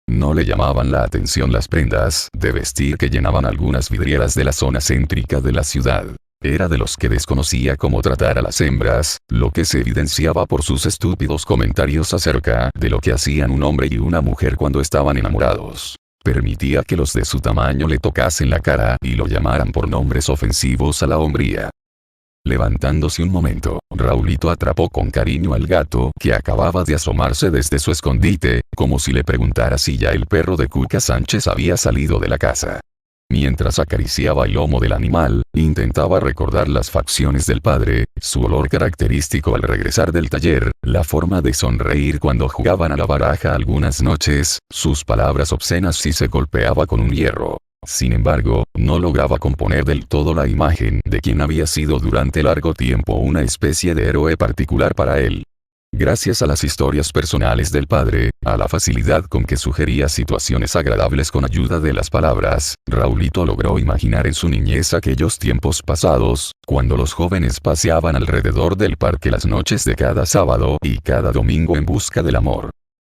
Speaker 1: No le llamaban la atención las prendas de vestir que llenaban algunas vidrieras de la zona céntrica de la ciudad. Era de los que desconocía cómo tratar a las hembras, lo que se evidenciaba por sus estúpidos comentarios acerca de lo que hacían un hombre y una mujer cuando estaban enamorados. Permitía que los de su tamaño le tocasen la cara y lo llamaran por nombres ofensivos a la hombría. Levantándose un momento, Raulito atrapó con cariño al gato que acababa de asomarse desde su escondite, como si le preguntara si ya el perro de Cuca Sánchez había salido de la casa. Mientras acariciaba el lomo del animal, intentaba recordar las facciones del padre, su olor característico al regresar del taller, la forma de sonreír cuando jugaban a la baraja algunas noches, sus palabras obscenas si se golpeaba con un hierro. Sin embargo, no lograba componer del todo la imagen de quien había sido durante largo tiempo una especie de héroe particular para él. Gracias a las historias personales del padre, a la facilidad con que sugería situaciones agradables con ayuda de las palabras, Raulito logró imaginar en su niñez aquellos tiempos pasados, cuando los jóvenes paseaban alrededor del parque las noches de cada sábado y cada domingo en busca del amor.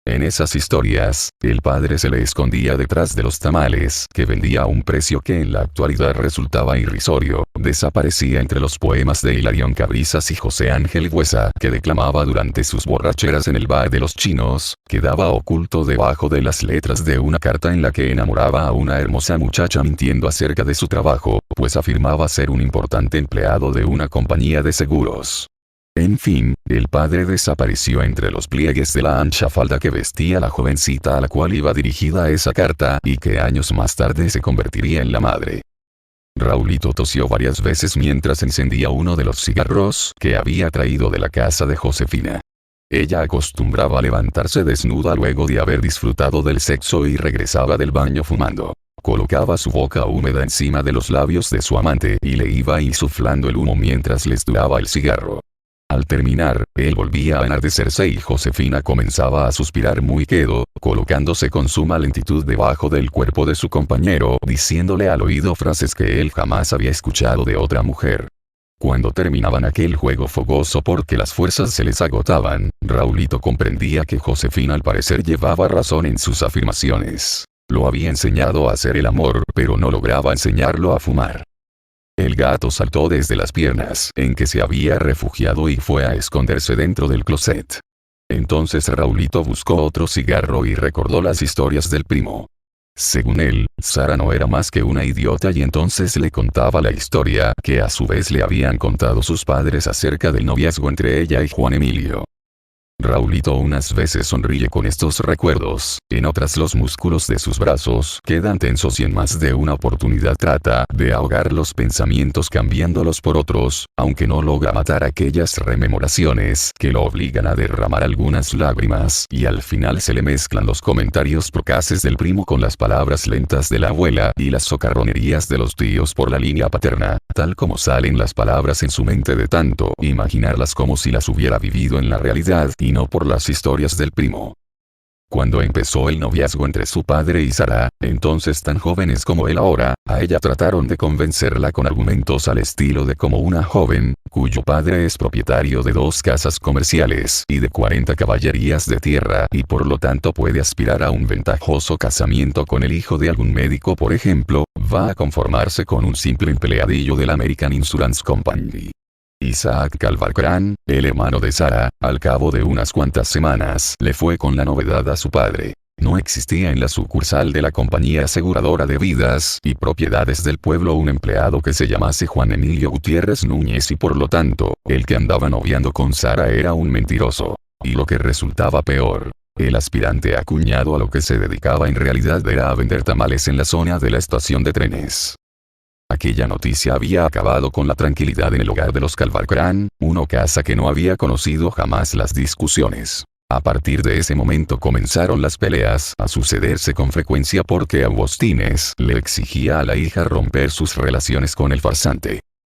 Speaker 1: En esas historias, el padre se le escondía detrás de los tamales que vendía a un precio que en la actualidad resultaba irrisorio, desaparecía entre los poemas de Hilarión Cabrizas y José Ángel Buesa que declamaba durante sus borracheras en el bar de los chinos, quedaba oculto debajo de las letras de una carta en la que enamoraba a una hermosa muchacha mintiendo acerca de su trabajo, pues afirmaba ser un importante empleado de una compañía de seguros. En fin, el padre desapareció entre los pliegues de la ancha falda que vestía la jovencita a la cual iba dirigida esa carta y que años más tarde se convertiría en la madre. Raulito tosió varias veces mientras encendía uno de los cigarros que había traído de la casa de Josefina. Ella acostumbraba a levantarse desnuda luego de haber disfrutado del sexo y regresaba del baño fumando. Colocaba su boca húmeda encima de los labios de su amante y le iba insuflando el humo mientras les duraba el cigarro. Al terminar, él volvía a enardecerse y Josefina comenzaba a suspirar muy quedo, colocándose con suma lentitud debajo del cuerpo de su compañero, diciéndole al oído frases que él jamás había escuchado de otra mujer. Cuando terminaban aquel juego fogoso porque las fuerzas se les agotaban, Raulito comprendía que Josefina al parecer llevaba razón en sus afirmaciones. Lo había enseñado a hacer el amor, pero no lograba enseñarlo a fumar. El gato saltó desde las piernas en que se había refugiado y fue a esconderse dentro del closet. Entonces Raulito buscó otro cigarro y recordó las historias del primo. Según él, Sara no era más que una idiota y entonces le contaba la historia que a su vez le habían contado sus padres acerca del noviazgo entre ella y Juan Emilio. Raulito unas veces sonríe con estos recuerdos, en otras los músculos de sus brazos quedan tensos y en más de una oportunidad trata de ahogar los pensamientos cambiándolos por otros, aunque no logra matar aquellas rememoraciones que lo obligan a derramar algunas lágrimas y al final se le mezclan los comentarios procaces del primo con las palabras lentas de la abuela y las socarronerías de los tíos por la línea paterna, tal como salen las palabras en su mente de tanto imaginarlas como si las hubiera vivido en la realidad y no por las historias del primo. Cuando empezó el noviazgo entre su padre y Sara, entonces tan jóvenes como él ahora, a ella trataron de convencerla con argumentos al estilo de cómo una joven, cuyo padre es propietario de 2 casas comerciales y de 40 caballerías de tierra y por lo tanto puede aspirar a un ventajoso casamiento con el hijo de algún médico por ejemplo, va a conformarse con un simple empleadillo de la American Insurance Company. Isaac Calvarcrán, el hermano de Sara, al cabo de unas cuantas semanas le fue con la novedad a su padre. No existía en la sucursal de la compañía aseguradora de vidas y propiedades del pueblo un empleado que se llamase Juan Emilio Gutiérrez Núñez y por lo tanto, el que andaba noviando con Sara era un mentiroso. Y lo que resultaba peor, el aspirante a cuñado a lo que se dedicaba en realidad era a vender tamales en la zona de la estación de trenes. Aquella noticia había acabado con la tranquilidad en el hogar de los Calvarcrán, una casa que no había conocido jamás las discusiones. A partir de ese momento comenzaron las peleas a sucederse con frecuencia porque Agostínez le exigía a la hija romper sus relaciones con el farsante.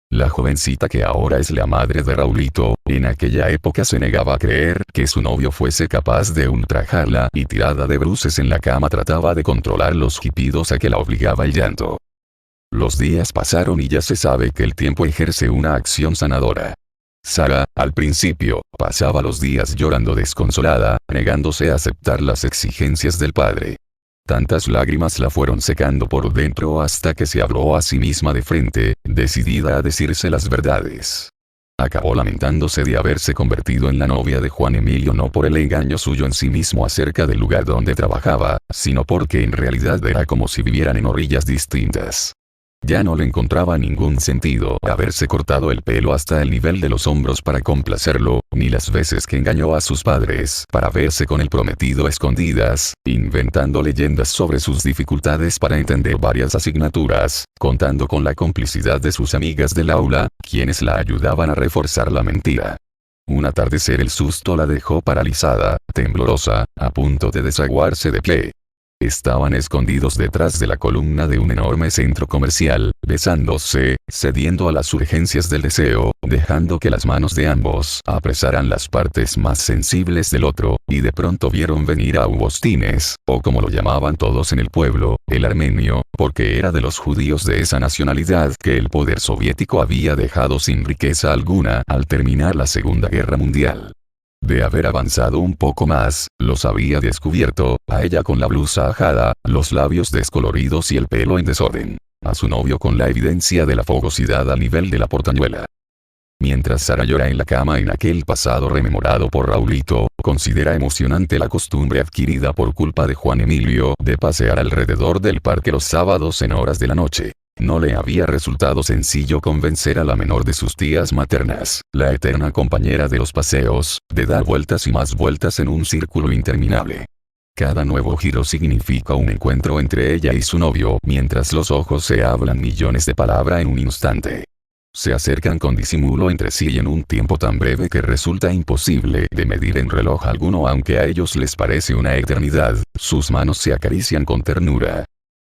Speaker 1: La jovencita que ahora es la madre de Raulito, en aquella época se negaba a creer que su novio fuese capaz de ultrajarla y tirada de bruces en la cama trataba de controlar los jipidos a que la obligaba el llanto. Los días pasaron y ya se sabe que el tiempo ejerce una acción sanadora. Sara, al principio, pasaba los días llorando desconsolada, negándose a aceptar las exigencias del padre. Tantas lágrimas la fueron secando por dentro hasta que se habló a sí misma de frente, decidida a decirse las verdades. Acabó lamentándose de haberse convertido en la novia de Juan Emilio no por el engaño suyo en sí mismo acerca del lugar donde trabajaba, sino porque en realidad era como si vivieran en orillas distintas. Ya no le encontraba ningún sentido haberse cortado el pelo hasta el nivel de los hombros para complacerlo, ni las veces que engañó a sus padres para verse con el prometido a escondidas, inventando leyendas sobre sus dificultades para entender varias asignaturas, contando con la complicidad de sus amigas del aula, quienes la ayudaban a reforzar la mentira. Un atardecer el susto la dejó paralizada, temblorosa, a punto de desaguarse de pie. Estaban escondidos detrás de la columna de un enorme centro comercial, besándose, cediendo a las urgencias del deseo, dejando que las manos de ambos apresaran las partes más sensibles del otro, y de pronto vieron venir a Augustines, o como lo llamaban todos en el pueblo, el armenio, porque era de los judíos de esa nacionalidad que el poder soviético había dejado sin riqueza alguna al terminar la Segunda Guerra Mundial. De haber avanzado un poco más, los había descubierto, a ella con la blusa ajada, los labios descoloridos y el pelo en desorden. A su novio con la evidencia de la fogosidad al nivel de la portañuela. Mientras Sara llora en la cama en aquel pasado rememorado por Raulito, considera emocionante la costumbre adquirida por culpa de Juan Emilio de pasear alrededor del parque los sábados en horas de la noche. No le había resultado sencillo convencer a la menor de sus tías maternas, la eterna compañera de los paseos, de dar vueltas y más vueltas en un círculo interminable. Cada nuevo giro significa un encuentro entre ella y su novio, mientras los ojos se hablan millones de palabras en un instante. Se acercan con disimulo entre sí y en un tiempo tan breve que resulta imposible de medir en reloj alguno, aunque a ellos les parece una eternidad, sus manos se acarician con ternura.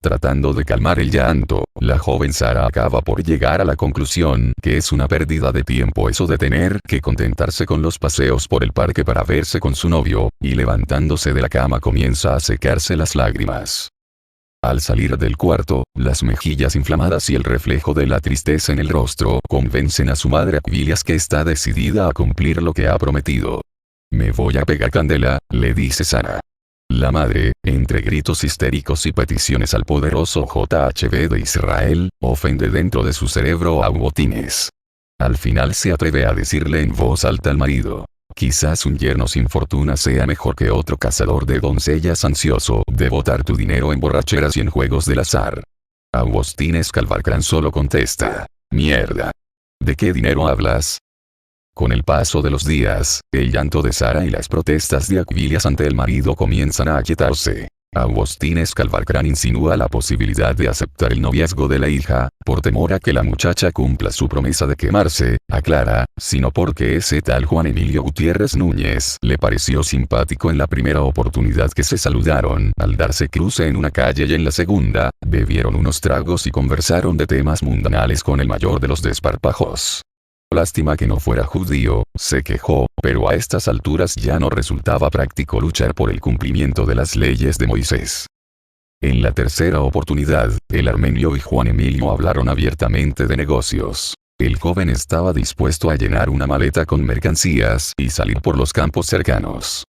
Speaker 1: Tratando de calmar el llanto, la joven Sara acaba por llegar a la conclusión que es una pérdida de tiempo eso de tener que contentarse con los paseos por el parque para verse con su novio, y levantándose de la cama comienza a secarse las lágrimas. Al salir del cuarto, las mejillas inflamadas y el reflejo de la tristeza en el rostro convencen a su madre Aquiles que está decidida a cumplir lo que ha prometido. «Me voy a pegar candela», le dice Sara. La madre, entre gritos histéricos y peticiones al poderoso JHB de Israel, ofende dentro de su cerebro a Augustines. Al final se atreve a decirle en voz alta al marido: «Quizás un yerno sin fortuna sea mejor que otro cazador de doncellas ansioso de botar tu dinero en borracheras y en juegos del azar». Augustines Calvarcrán solo contesta: «Mierda. ¿De qué dinero hablas?». Con el paso de los días, el llanto de Sara y las protestas de Aquiles ante el marido comienzan a aquietarse. Augustines Calvarcrán insinúa la posibilidad de aceptar el noviazgo de la hija, por temor a que la muchacha cumpla su promesa de quemarse, aclara, sino porque ese tal Juan Emilio Gutiérrez Núñez le pareció simpático en la primera oportunidad que se saludaron, al darse cruce en una calle, y en la segunda, bebieron unos tragos y conversaron de temas mundanales con el mayor de los desparpajos. Lástima que no fuera judío, se quejó, pero a estas alturas ya no resultaba práctico luchar por el cumplimiento de las leyes de Moisés. En la tercera oportunidad, el armenio y Juan Emilio hablaron abiertamente de negocios. El joven estaba dispuesto a llenar una maleta con mercancías y salir por los campos cercanos.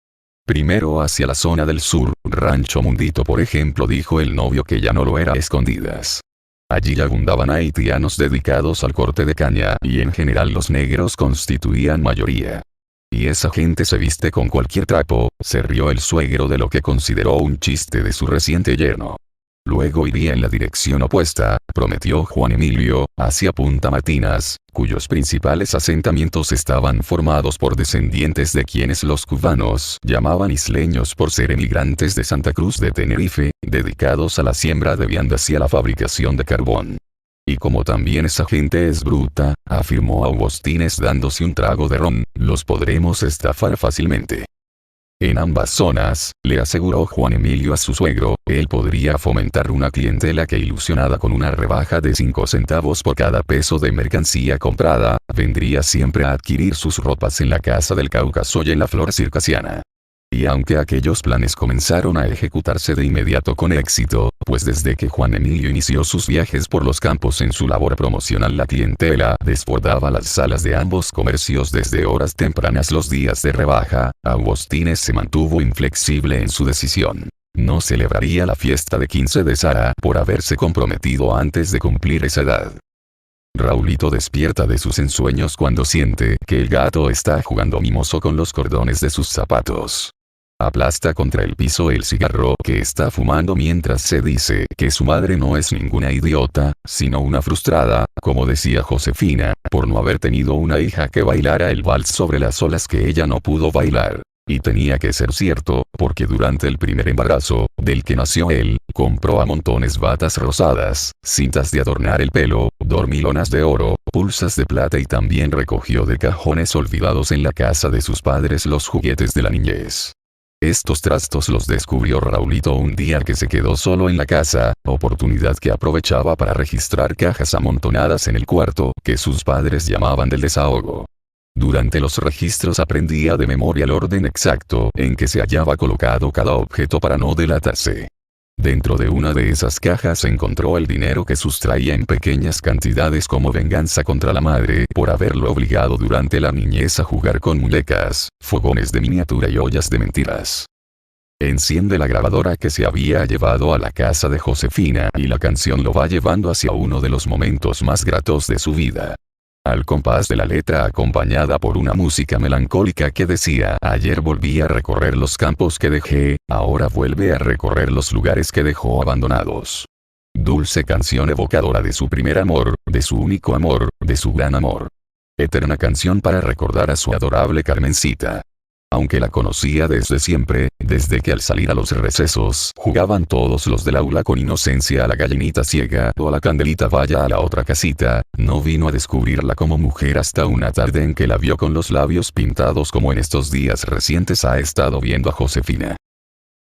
Speaker 1: Primero hacia la zona del sur, Rancho Mundito por ejemplo, dijo el novio que ya no lo era a escondidas. Allí abundaban haitianos dedicados al corte de caña y en general los negros constituían mayoría. Y esa gente se viste con cualquier trapo, se rió el suegro de lo que consideró un chiste de su reciente yerno. Luego iría en la dirección opuesta, prometió Juan Emilio, hacia Punta Matinas, cuyos principales asentamientos estaban formados por descendientes de quienes los cubanos llamaban isleños por ser emigrantes de Santa Cruz de Tenerife, dedicados a la siembra de viandas y a la fabricación de carbón. Y como también esa gente es bruta, afirmó Augustines dándose un trago de ron, los podremos estafar fácilmente. En ambas zonas, le aseguró Juan Emilio a su suegro, él podría fomentar una clientela que, ilusionada con una rebaja de 5 centavos por cada peso de mercancía comprada, vendría siempre a adquirir sus ropas en la Casa del Cáucaso y en la Flor Circasiana. Y aunque aquellos planes comenzaron a ejecutarse de inmediato con éxito, pues desde que Juan Emilio inició sus viajes por los campos en su labor promocional, la clientela desbordaba las salas de ambos comercios desde horas tempranas los días de rebaja, Augustines se mantuvo inflexible en su decisión. No celebraría la fiesta de 15 de Sara por haberse comprometido antes de cumplir esa edad. Raulito despierta de sus ensueños cuando siente que el gato está jugando mimoso con los cordones de sus zapatos. Aplasta contra el piso el cigarro que está fumando mientras se dice que su madre no es ninguna idiota, sino una frustrada, como decía Josefina, por no haber tenido una hija que bailara el vals sobre las olas que ella no pudo bailar. Y tenía que ser cierto, porque durante el primer embarazo, del que nació él, compró a montones batas rosadas, cintas de adornar el pelo, dormilonas de oro, pulsas de plata, y también recogió de cajones olvidados en la casa de sus padres los juguetes de la niñez. Estos trastos los descubrió Raulito un día que se quedó solo en la casa, oportunidad que aprovechaba para registrar cajas amontonadas en el cuarto, que sus padres llamaban del desahogo. Durante los registros aprendía de memoria el orden exacto en que se hallaba colocado cada objeto para no delatarse. Dentro de una de esas cajas encontró el dinero que sustraía en pequeñas cantidades como venganza contra la madre por haberlo obligado durante la niñez a jugar con muñecas, fogones de miniatura y ollas de mentiras. Enciende la grabadora que se había llevado a la casa de Josefina y la canción lo va llevando hacia uno de los momentos más gratos de su vida. Al compás de la letra acompañada por una música melancólica que decía: ayer volví a recorrer los campos que dejé, ahora vuelve a recorrer los lugares que dejó abandonados. Dulce canción evocadora de su primer amor, de su único amor, de su gran amor. Eterna canción para recordar a su adorable Carmencita. Aunque la conocía desde siempre, desde que al salir a los recesos jugaban todos los del aula con inocencia a la gallinita ciega o a la candelita vaya a la otra casita, no vino a descubrirla como mujer hasta una tarde en que la vio con los labios pintados como en estos días recientes ha estado viendo a Josefina.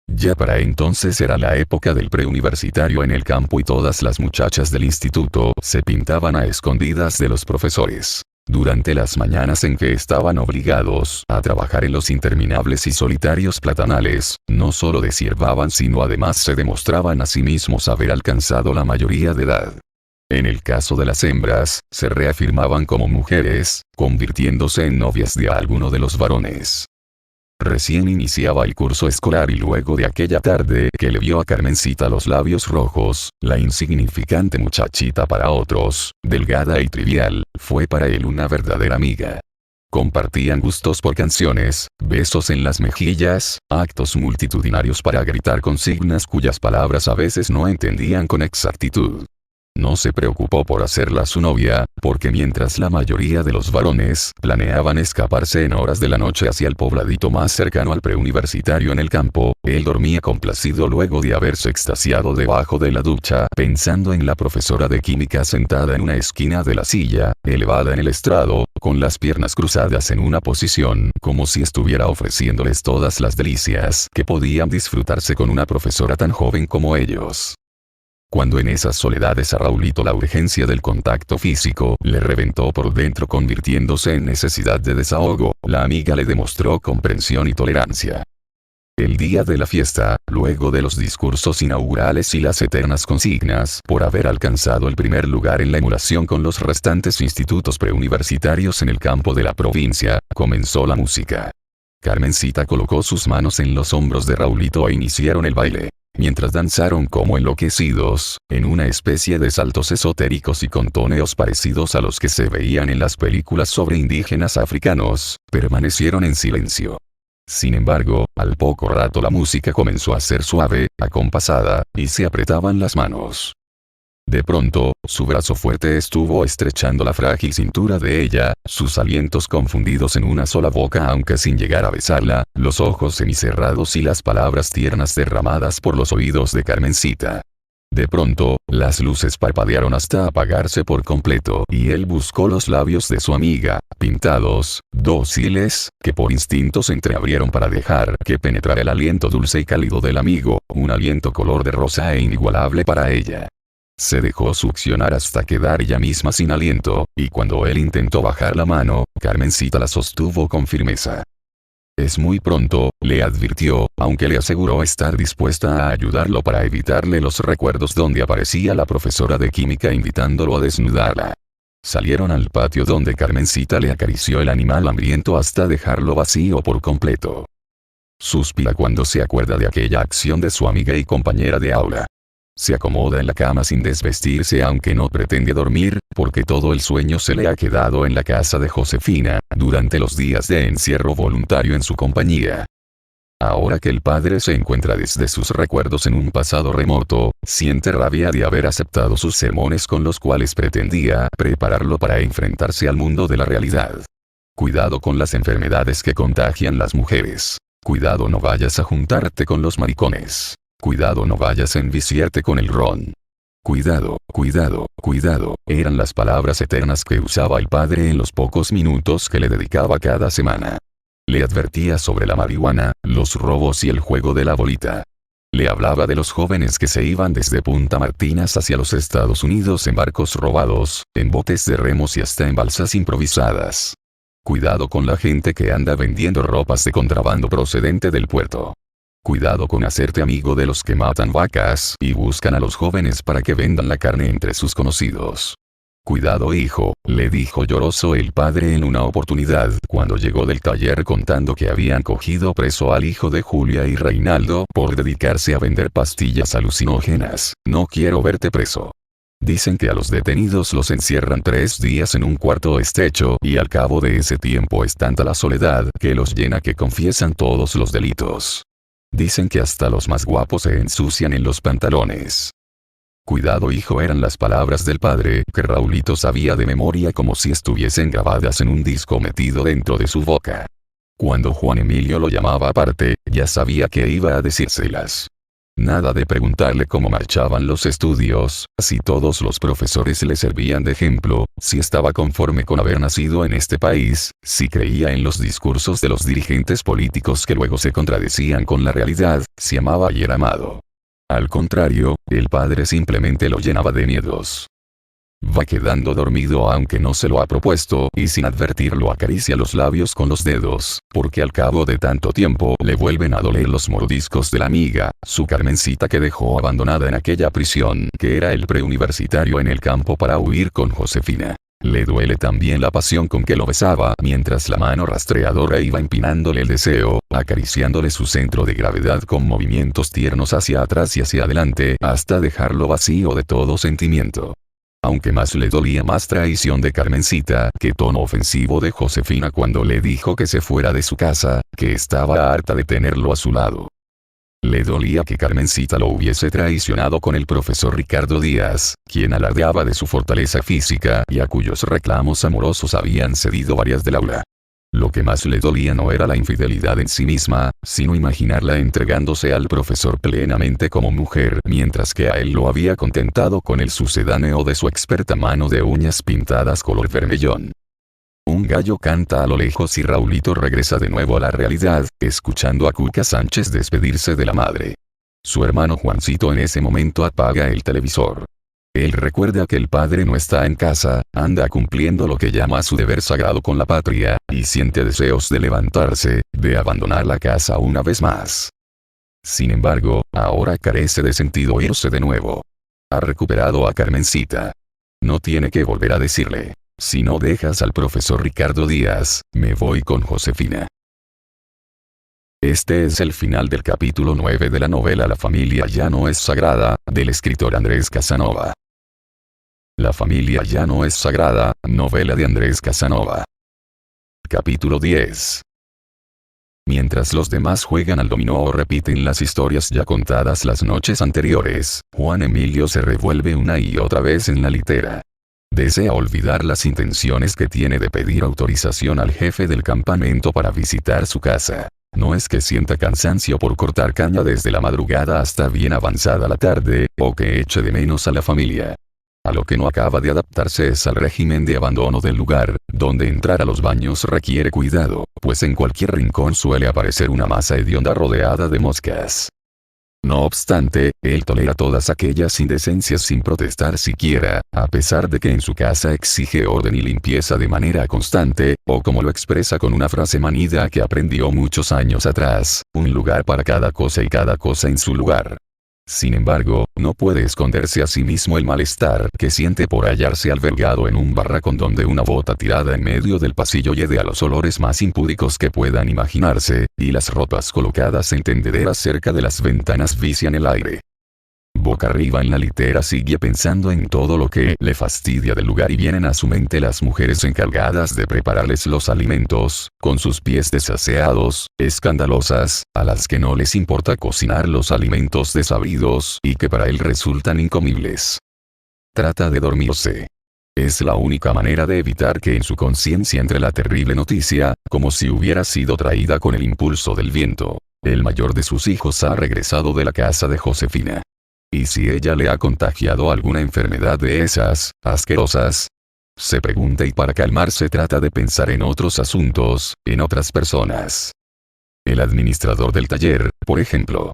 Speaker 1: Ya para entonces era la época del preuniversitario en el campo y todas las muchachas del instituto se pintaban a escondidas de los profesores. Durante las mañanas en que estaban obligados a trabajar en los interminables y solitarios platanales, no solo deshiervaban sino además se demostraban a sí mismos haber alcanzado la mayoría de edad. En el caso de las hembras, se reafirmaban como mujeres, convirtiéndose en novias de alguno de los varones. Recién iniciaba el curso escolar y luego de aquella tarde que le vio a Carmencita los labios rojos, la insignificante muchachita para otros, delgada y trivial, fue para él una verdadera amiga. Compartían gustos por canciones, besos en las mejillas, actos multitudinarios para gritar consignas cuyas palabras a veces no entendían con exactitud. No se preocupó por hacerla su novia, porque mientras la mayoría de los varones planeaban escaparse en horas de la noche hacia el pobladito más cercano al preuniversitario en el campo, él dormía complacido luego de haberse extasiado debajo de la ducha, pensando en la profesora de química sentada en una esquina de la silla, elevada en el estrado, con las piernas cruzadas en una posición, como si estuviera ofreciéndoles todas las delicias que podían disfrutarse con una profesora tan joven como ellos. Cuando en esas soledades a Raulito la urgencia del contacto físico le reventó por dentro convirtiéndose en necesidad de desahogo, la amiga le demostró comprensión y tolerancia. El día de la fiesta, luego de los discursos inaugurales y las eternas consignas por haber alcanzado el primer lugar en la emulación con los restantes institutos preuniversitarios en el campo de la provincia, comenzó la música. Carmencita colocó sus manos en los hombros de Raulito e iniciaron el baile. Mientras danzaron como enloquecidos, en una especie de saltos esotéricos y contoneos parecidos a los que se veían en las películas sobre indígenas africanos, permanecieron en silencio. Sin embargo, al poco rato la música comenzó a ser suave, acompasada, y se apretaban las manos. De pronto, su brazo fuerte estuvo estrechando la frágil cintura de ella, sus alientos confundidos en una sola boca aunque sin llegar a besarla, los ojos semicerrados y las palabras tiernas derramadas por los oídos de Carmencita. De pronto, las luces parpadearon hasta apagarse por completo y él buscó los labios de su amiga, pintados, dóciles, que por instinto se entreabrieron para dejar que penetrara el aliento dulce y cálido del amigo, un aliento color de rosa e inigualable para ella. Se dejó succionar hasta quedar ella misma sin aliento, y cuando él intentó bajar la mano, Carmencita la sostuvo con firmeza. Es muy pronto, le advirtió, aunque le aseguró estar dispuesta a ayudarlo para evitarle los recuerdos donde aparecía la profesora de química invitándolo a desnudarla. Salieron al patio donde Carmencita le acarició el animal hambriento hasta dejarlo vacío por completo. Suspira cuando se acuerda de aquella acción de su amiga y compañera de aula. Se acomoda en la cama sin desvestirse aunque no pretende dormir, porque todo el sueño se le ha quedado en la casa de Josefina, durante los días de encierro voluntario en su compañía. Ahora que el padre se encuentra desde sus recuerdos en un pasado remoto, siente rabia de haber aceptado sus sermones con los cuales pretendía prepararlo para enfrentarse al mundo de la realidad. Cuidado con las enfermedades que contagian las mujeres. Cuidado no vayas a juntarte con los maricones. Cuidado no vayas a enviciarte con el ron. Cuidado, cuidado, cuidado, eran las palabras eternas que usaba el padre en los pocos minutos que le dedicaba cada semana. Le advertía sobre la marihuana, los robos y el juego de la bolita. Le hablaba de los jóvenes que se iban desde Punta Martinas hacia los Estados Unidos en barcos robados, en botes de remos y hasta en balsas improvisadas. Cuidado con la gente que anda vendiendo ropas de contrabando procedente del puerto. Cuidado con hacerte amigo de los que matan vacas y buscan a los jóvenes para que vendan la carne entre sus conocidos. Cuidado hijo, le dijo lloroso el padre en una oportunidad cuando llegó del taller contando que habían cogido preso al hijo de Julia y Reinaldo por dedicarse a vender pastillas alucinógenas. No quiero verte preso. Dicen que a los detenidos los encierran 3 días en un cuarto estrecho y al cabo de ese tiempo es tanta la soledad que los llena que confiesan todos los delitos. Dicen que hasta los más guapos se ensucian en los pantalones. Cuidado hijo eran las palabras del padre que Raulito sabía de memoria como si estuviesen grabadas en un disco metido dentro de su boca. Cuando Juan Emilio lo llamaba aparte, ya sabía que iba a decírselas. Nada de preguntarle cómo marchaban los estudios, si todos los profesores le servían de ejemplo, si estaba conforme con haber nacido en este país, si creía en los discursos de los dirigentes políticos que luego se contradecían con la realidad, si amaba y era amado. Al contrario, el padre simplemente lo llenaba de miedos. Va quedando dormido aunque no se lo ha propuesto y sin advertirlo acaricia los labios con los dedos, porque al cabo de tanto tiempo le vuelven a doler los mordiscos de la amiga, su Carmencita que dejó abandonada en aquella prisión que era el preuniversitario en el campo para huir con Josefina. Le duele también la pasión con que lo besaba mientras la mano rastreadora iba empinándole el deseo, acariciándole su centro de gravedad con movimientos tiernos hacia atrás y hacia adelante hasta dejarlo vacío de todo sentimiento. Aunque más le dolía más traición de Carmencita que tono ofensivo de Josefina cuando le dijo que se fuera de su casa, que estaba harta de tenerlo a su lado. Le dolía que Carmencita lo hubiese traicionado con el profesor Ricardo Díaz, quien alardeaba de su fortaleza física y a cuyos reclamos amorosos habían cedido varias del aula. Lo que más le dolía no era la infidelidad en sí misma, sino imaginarla entregándose al profesor plenamente como mujer, mientras que a él lo había contentado con el sucedáneo de su experta mano de uñas pintadas color vermellón. Un gallo canta a lo lejos y Raulito regresa de nuevo a la realidad, escuchando a Cuca Sánchez despedirse de la madre. Su hermano Juancito en ese momento apaga el televisor. Él recuerda que el padre no está en casa, anda cumpliendo lo que llama su deber sagrado con la patria, y siente deseos de levantarse, de abandonar la casa una vez más. Sin embargo, ahora carece de sentido irse de nuevo. Ha recuperado a Carmencita. No tiene que volver a decirle: si no dejas al profesor Ricardo Díaz, me voy con Josefina. Este es el final del capítulo 9 de la novela La familia ya no es sagrada, del escritor Andrés Casanova. La familia ya no es sagrada, novela de Andrés Casanova. Capítulo 10. Mientras los demás juegan al dominó o repiten las historias ya contadas las noches anteriores, Juan Emilio se revuelve una y otra vez en la litera. Desea olvidar las intenciones que tiene de pedir autorización al jefe del campamento para visitar su casa. No es que sienta cansancio por cortar caña desde la madrugada hasta bien avanzada la tarde, o que eche de menos a la familia. A lo que no acaba de adaptarse es al régimen de abandono del lugar, donde entrar a los baños requiere cuidado, pues en cualquier rincón suele aparecer una masa hedionda rodeada de moscas. No obstante, él tolera todas aquellas indecencias sin protestar siquiera, a pesar de que en su casa exige orden y limpieza de manera constante, o como lo expresa con una frase manida que aprendió muchos años atrás: un lugar para cada cosa y cada cosa en su lugar. Sin embargo, no puede esconderse a sí mismo el malestar que siente por hallarse albergado en un barracón donde una bota tirada en medio del pasillo hiede a los olores más impúdicos que puedan imaginarse, y las ropas colocadas en tendederas cerca de las ventanas vician el aire. Boca arriba en la litera sigue pensando en todo lo que le fastidia del lugar y vienen a su mente las mujeres encargadas de prepararles los alimentos, con sus pies desaseados, escandalosas, a las que no les importa cocinar los alimentos desabridos y que para él resultan incomibles. Trata de dormirse. Es la única manera de evitar que en su conciencia entre la terrible noticia, como si hubiera sido traída con el impulso del viento: el mayor de sus hijos ha regresado de la casa de Josefina. ¿Y si ella le ha contagiado alguna enfermedad de esas, asquerosas? Se pregunta y para calmarse trata de pensar en otros asuntos, en otras personas. El administrador del taller, por ejemplo.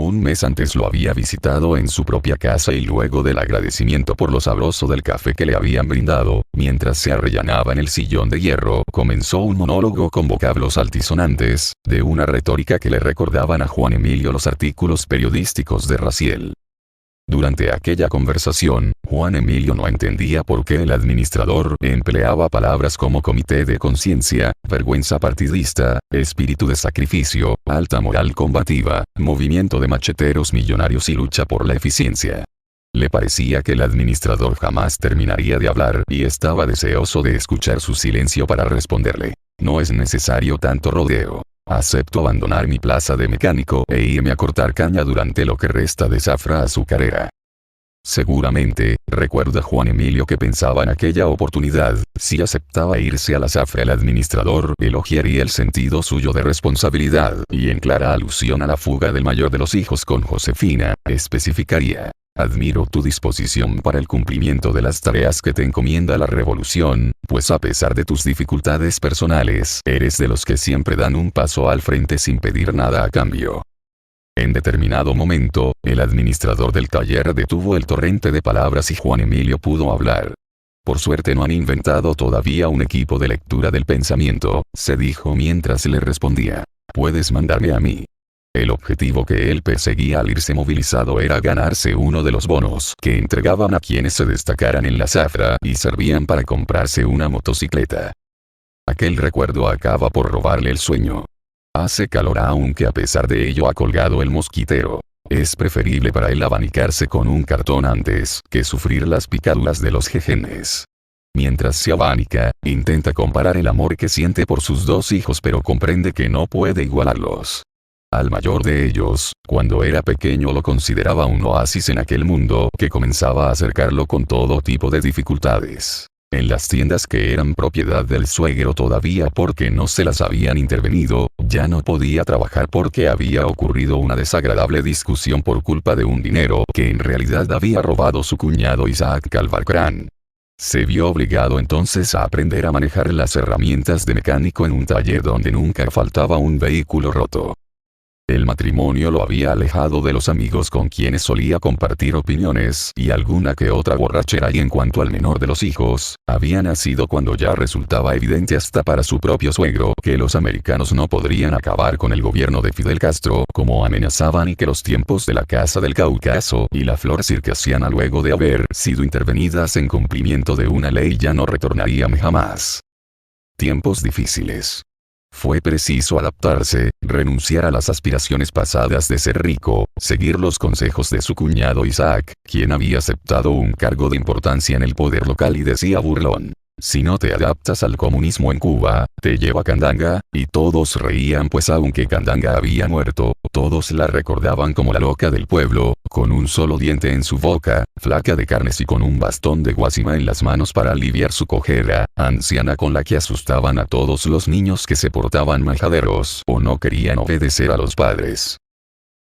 Speaker 1: Un mes antes lo había visitado en su propia casa y luego del agradecimiento por lo sabroso del café que le habían brindado, mientras se arrellanaba en el sillón de hierro, comenzó un monólogo con vocablos altisonantes, de una retórica que le recordaban a Juan Emilio los artículos periodísticos de Raziel. Durante aquella conversación, Juan Emilio no entendía por qué el administrador empleaba palabras como comité de conciencia, vergüenza partidista, espíritu de sacrificio, alta moral combativa, movimiento de macheteros millonarios y lucha por la eficiencia. Le parecía que el administrador jamás terminaría de hablar y estaba deseoso de escuchar su silencio para responderle. No es necesario tanto rodeo. Acepto abandonar mi plaza de mecánico e irme a cortar caña durante lo que resta de zafra azucarera. Seguramente, recuerda Juan Emilio que pensaba en aquella oportunidad, si aceptaba irse a la zafra el administrador elogiaría el sentido suyo de responsabilidad y en clara alusión a la fuga del mayor de los hijos con Josefina, especificaría. Admiro tu disposición para el cumplimiento de las tareas que te encomienda la revolución, pues a pesar de tus dificultades personales, eres de los que siempre dan un paso al frente sin pedir nada a cambio. En determinado momento, el administrador del taller detuvo el torrente de palabras y Juan Emilio pudo hablar. Por suerte no han inventado todavía un equipo de lectura del pensamiento, se dijo mientras le respondía. Puedes mandarme a mí. El objetivo que él perseguía al irse movilizado era ganarse uno de los bonos que entregaban a quienes se destacaran en la zafra y servían para comprarse una motocicleta. Aquel recuerdo acaba por robarle el sueño. Hace calor aunque a pesar de ello ha colgado el mosquitero. Es preferible para él abanicarse con un cartón antes que sufrir las picaduras de los jejenes. Mientras se abanica, intenta comparar el amor que siente por sus dos hijos pero comprende que no puede igualarlos. Al mayor de ellos, cuando era pequeño lo consideraba un oasis en aquel mundo que comenzaba a acercarlo con todo tipo de dificultades. En las tiendas que eran propiedad del suegro todavía porque no se las habían intervenido, ya no podía trabajar porque había ocurrido una desagradable discusión por culpa de un dinero que en realidad había robado su cuñado Isaac Calvarcrán. Se vio obligado entonces a aprender a manejar las herramientas de mecánico en un taller donde nunca faltaba un vehículo roto. El matrimonio lo había alejado de los amigos con quienes solía compartir opiniones y alguna que otra borrachera y en cuanto al menor de los hijos, había nacido cuando ya resultaba evidente hasta para su propio suegro que los americanos no podrían acabar con el gobierno de Fidel Castro como amenazaban y que los tiempos de la Casa del Cáucaso y la flor circasiana luego de haber sido intervenidas en cumplimiento de una ley ya no retornarían jamás. Tiempos difíciles. Fue preciso adaptarse, renunciar a las aspiraciones pasadas de ser rico, seguir los consejos de su cuñado Isaac, quien había aceptado un cargo de importancia en el poder local y decía burlón. Si no te adaptas al comunismo en Cuba, te llevo a Candanga, y todos reían pues aunque Candanga había muerto, todos la recordaban como la loca del pueblo, con un solo diente en su boca, flaca de carnes y con un bastón de guasima en las manos para aliviar su cojera, anciana con la que asustaban a todos los niños que se portaban majaderos o no querían obedecer a los padres.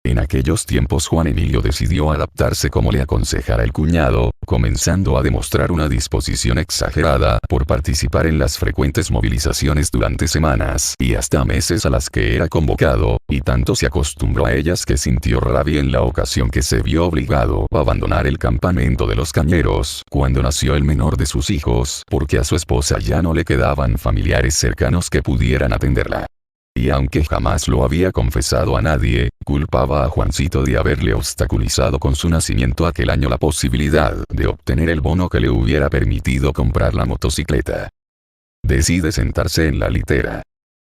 Speaker 1: En aquellos tiempos Juan Emilio decidió adaptarse como le aconsejara el cuñado, comenzando a demostrar una disposición exagerada por participar en las frecuentes movilizaciones durante semanas y hasta meses a las que era convocado, y tanto se acostumbró a ellas que sintió rabia en la ocasión que se vio obligado a abandonar el campamento de los cañeros, cuando nació el menor de sus hijos, porque a su esposa ya no le quedaban familiares cercanos que pudieran atenderla. Y aunque jamás lo había confesado a nadie, culpaba a Juancito de haberle obstaculizado con su nacimiento aquel año la posibilidad de obtener el bono que le hubiera permitido comprar la motocicleta. Decide sentarse en la litera.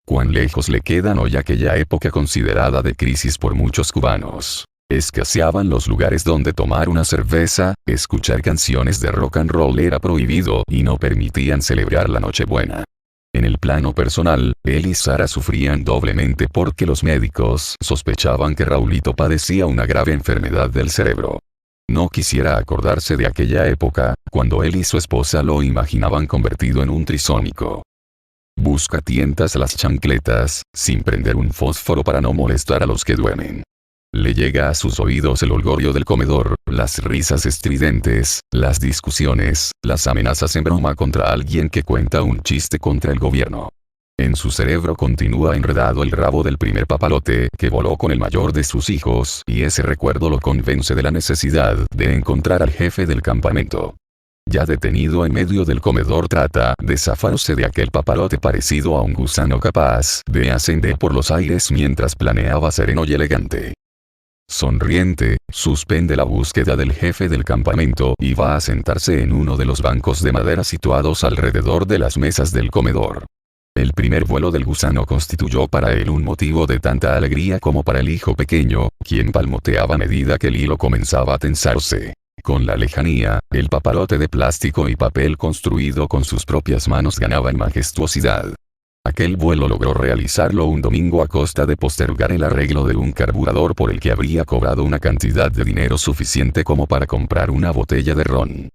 Speaker 1: ¿Cuán lejos le quedan hoy aquella época considerada de crisis por muchos cubanos? Escaseaban los lugares donde tomar una cerveza, escuchar canciones de rock and roll era prohibido y no permitían celebrar la Nochebuena. En el plano personal, él y Sara sufrían doblemente porque los médicos sospechaban que Raulito padecía una grave enfermedad del cerebro. No quisiera acordarse de aquella época, cuando él y su esposa lo imaginaban convertido en un trisónico. Busca tientas las chancletas, sin prender un fósforo para no molestar a los que duermen. Le llega a sus oídos el holgorio del comedor, las risas estridentes, las discusiones, las amenazas en broma contra alguien que cuenta un chiste contra el gobierno. En su cerebro continúa enredado el rabo del primer papalote que voló con el mayor de sus hijos, y ese recuerdo lo convence de la necesidad de encontrar al jefe del campamento. Ya detenido en medio del comedor trata de zafarse de aquel papalote parecido a un gusano capaz de ascender por los aires mientras planeaba sereno y elegante. Sonriente, suspende la búsqueda del jefe del campamento y va a sentarse en uno de los bancos de madera situados alrededor de las mesas del comedor. El primer vuelo del gusano constituyó para él un motivo de tanta alegría como para el hijo pequeño, quien palmoteaba a medida que el hilo comenzaba a tensarse. Con la lejanía, el papalote de plástico y papel construido con sus propias manos ganaba en majestuosidad. Aquel vuelo logró realizarlo un domingo a costa de postergar el arreglo de un carburador por el que habría cobrado una cantidad de dinero suficiente como para comprar una botella de ron.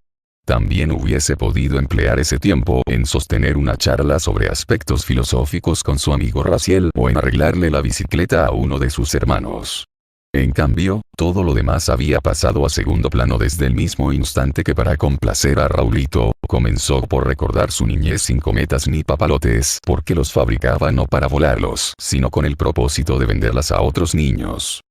Speaker 1: También hubiese podido emplear ese tiempo en sostener una charla sobre aspectos filosóficos con su amigo Raziel o en arreglarle la bicicleta a uno de sus hermanos. En cambio, todo lo demás había pasado a segundo plano desde el mismo instante que, para complacer a Raulito, comenzó por recordar su niñez sin cometas ni papalotes, porque los fabricaba no para volarlos, sino con el propósito de venderlas a otros niños.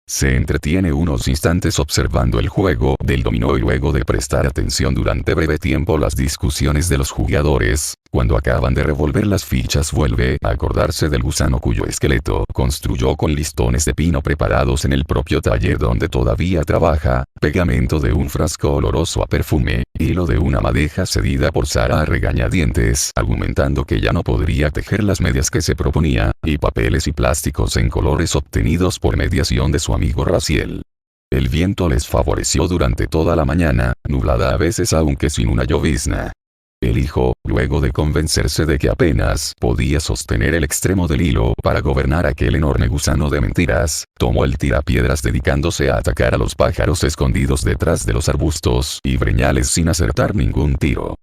Speaker 1: Se entretiene unos instantes observando el juego del dominó y luego de prestar atención durante breve tiempo las discusiones de los jugadores, cuando acaban de revolver las fichas vuelve a acordarse del gusano cuyo esqueleto construyó con listones de pino preparados en el propio taller donde todavía trabaja, pegamento de un frasco oloroso a perfume, hilo de una madeja cedida por Sara a regañadientes argumentando que ya no podría tejer las medias que se proponía, y papeles y plásticos en colores obtenidos por mediación de su amigo Raziel. El viento les favoreció durante toda la mañana, nublada a veces aunque sin una llovizna. El hijo, luego de convencerse de que apenas podía sostener el extremo del hilo para gobernar aquel enorme gusano de mentiras, tomó el tirapiedras dedicándose a atacar a los pájaros escondidos detrás de los arbustos y breñales sin acertar ningún tiro.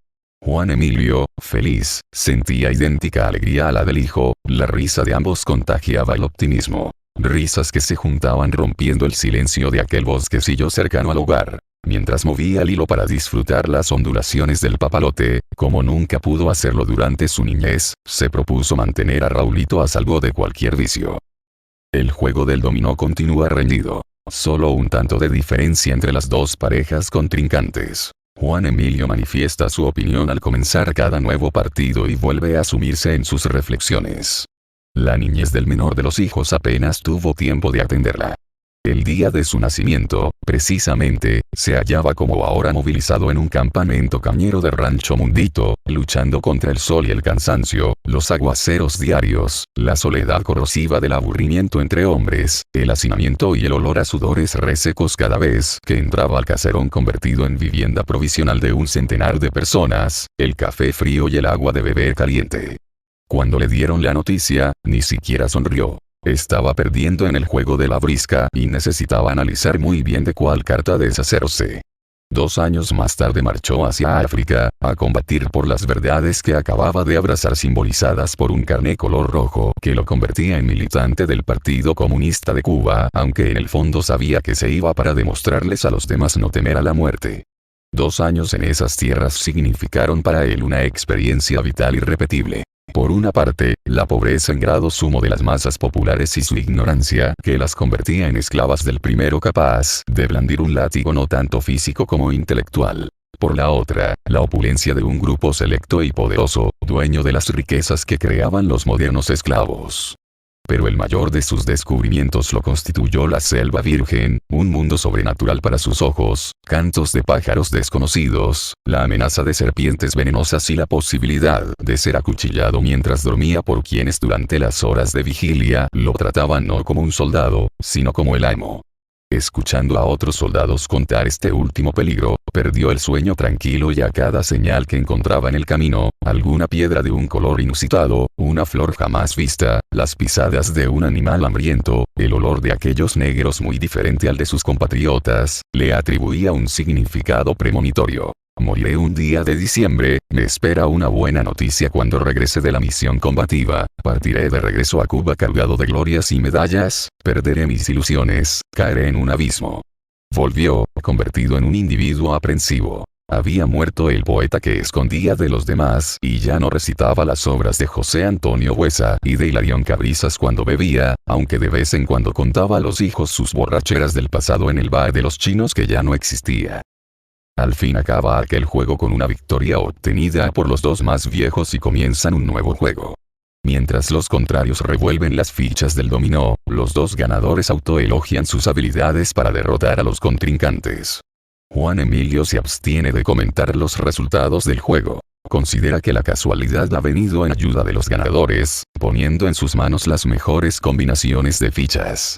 Speaker 1: Juan Emilio, feliz, sentía idéntica alegría a la del hijo, la risa de ambos contagiaba el optimismo. Risas que se juntaban rompiendo el silencio de aquel bosquecillo cercano al hogar. Mientras movía el hilo para disfrutar las ondulaciones del papalote, como nunca pudo hacerlo durante su niñez, se propuso mantener a Raulito a salvo de cualquier vicio. El juego del dominó continúa reñido. Solo un tanto de diferencia entre las dos parejas contrincantes. Juan Emilio manifiesta su opinión al comenzar cada nuevo partido y vuelve a sumirse en sus reflexiones. La niñez del menor de los hijos apenas tuvo tiempo de atenderla. El día de su nacimiento, precisamente, se hallaba como ahora movilizado en un campamento cañero de Rancho Mundito, luchando contra el sol y el cansancio, los aguaceros diarios, la soledad corrosiva del aburrimiento entre hombres, el hacinamiento y el olor a sudores resecos cada vez que entraba al caserón convertido en vivienda provisional de un centenar de personas, el café frío y el agua de beber caliente. Cuando le dieron la noticia, ni siquiera sonrió. Estaba perdiendo en el juego de la brisca y necesitaba analizar muy bien de cuál carta deshacerse. 2 años más tarde marchó hacia África, a combatir por las verdades que acababa de abrazar simbolizadas por un carné color rojo que lo convertía en militante del Partido Comunista de Cuba, aunque en el fondo sabía que se iba para demostrarles a los demás no temer a la muerte. 2 años en esas tierras significaron para él una experiencia vital irrepetible. Por una parte, la pobreza en grado sumo de las masas populares y su ignorancia, que las convertía en esclavas del primero capaz de blandir un látigo no tanto físico como intelectual. Por la otra, la opulencia de un grupo selecto y poderoso, dueño de las riquezas que creaban los modernos esclavos. Pero el mayor de sus descubrimientos lo constituyó la selva virgen, un mundo sobrenatural para sus ojos, cantos de pájaros desconocidos, la amenaza de serpientes venenosas y la posibilidad de ser acuchillado mientras dormía por quienes durante las horas de vigilia lo trataban no como un soldado, sino como el amo. Escuchando a otros soldados contar este último peligro, perdió el sueño tranquilo y a cada señal que encontraba en el camino, alguna piedra de un color inusitado, una flor jamás vista, las pisadas de un animal hambriento, el olor de aquellos negros muy diferente al de sus compatriotas, le atribuía un significado premonitorio. Moriré un día de diciembre, me espera una buena noticia cuando regrese de la misión combativa, partiré de regreso a Cuba cargado de glorias y medallas, perderé mis ilusiones, caeré en un abismo. Volvió, convertido en un individuo aprensivo. Había muerto el poeta que escondía de los demás y ya no recitaba las obras de José Antonio Buesa y de Hilarión Cabrizas cuando bebía, aunque de vez en cuando contaba a los hijos sus borracheras del pasado en el bar de los chinos que ya no existía. Al fin acaba aquel juego con una victoria obtenida por los dos más viejos y comienzan un nuevo juego. Mientras los contrarios revuelven las fichas del dominó, los dos ganadores autoelogian sus habilidades para derrotar a los contrincantes. Juan Emilio se abstiene de comentar los resultados del juego. Considera que la casualidad ha venido en ayuda de los ganadores, poniendo en sus manos las mejores combinaciones de fichas.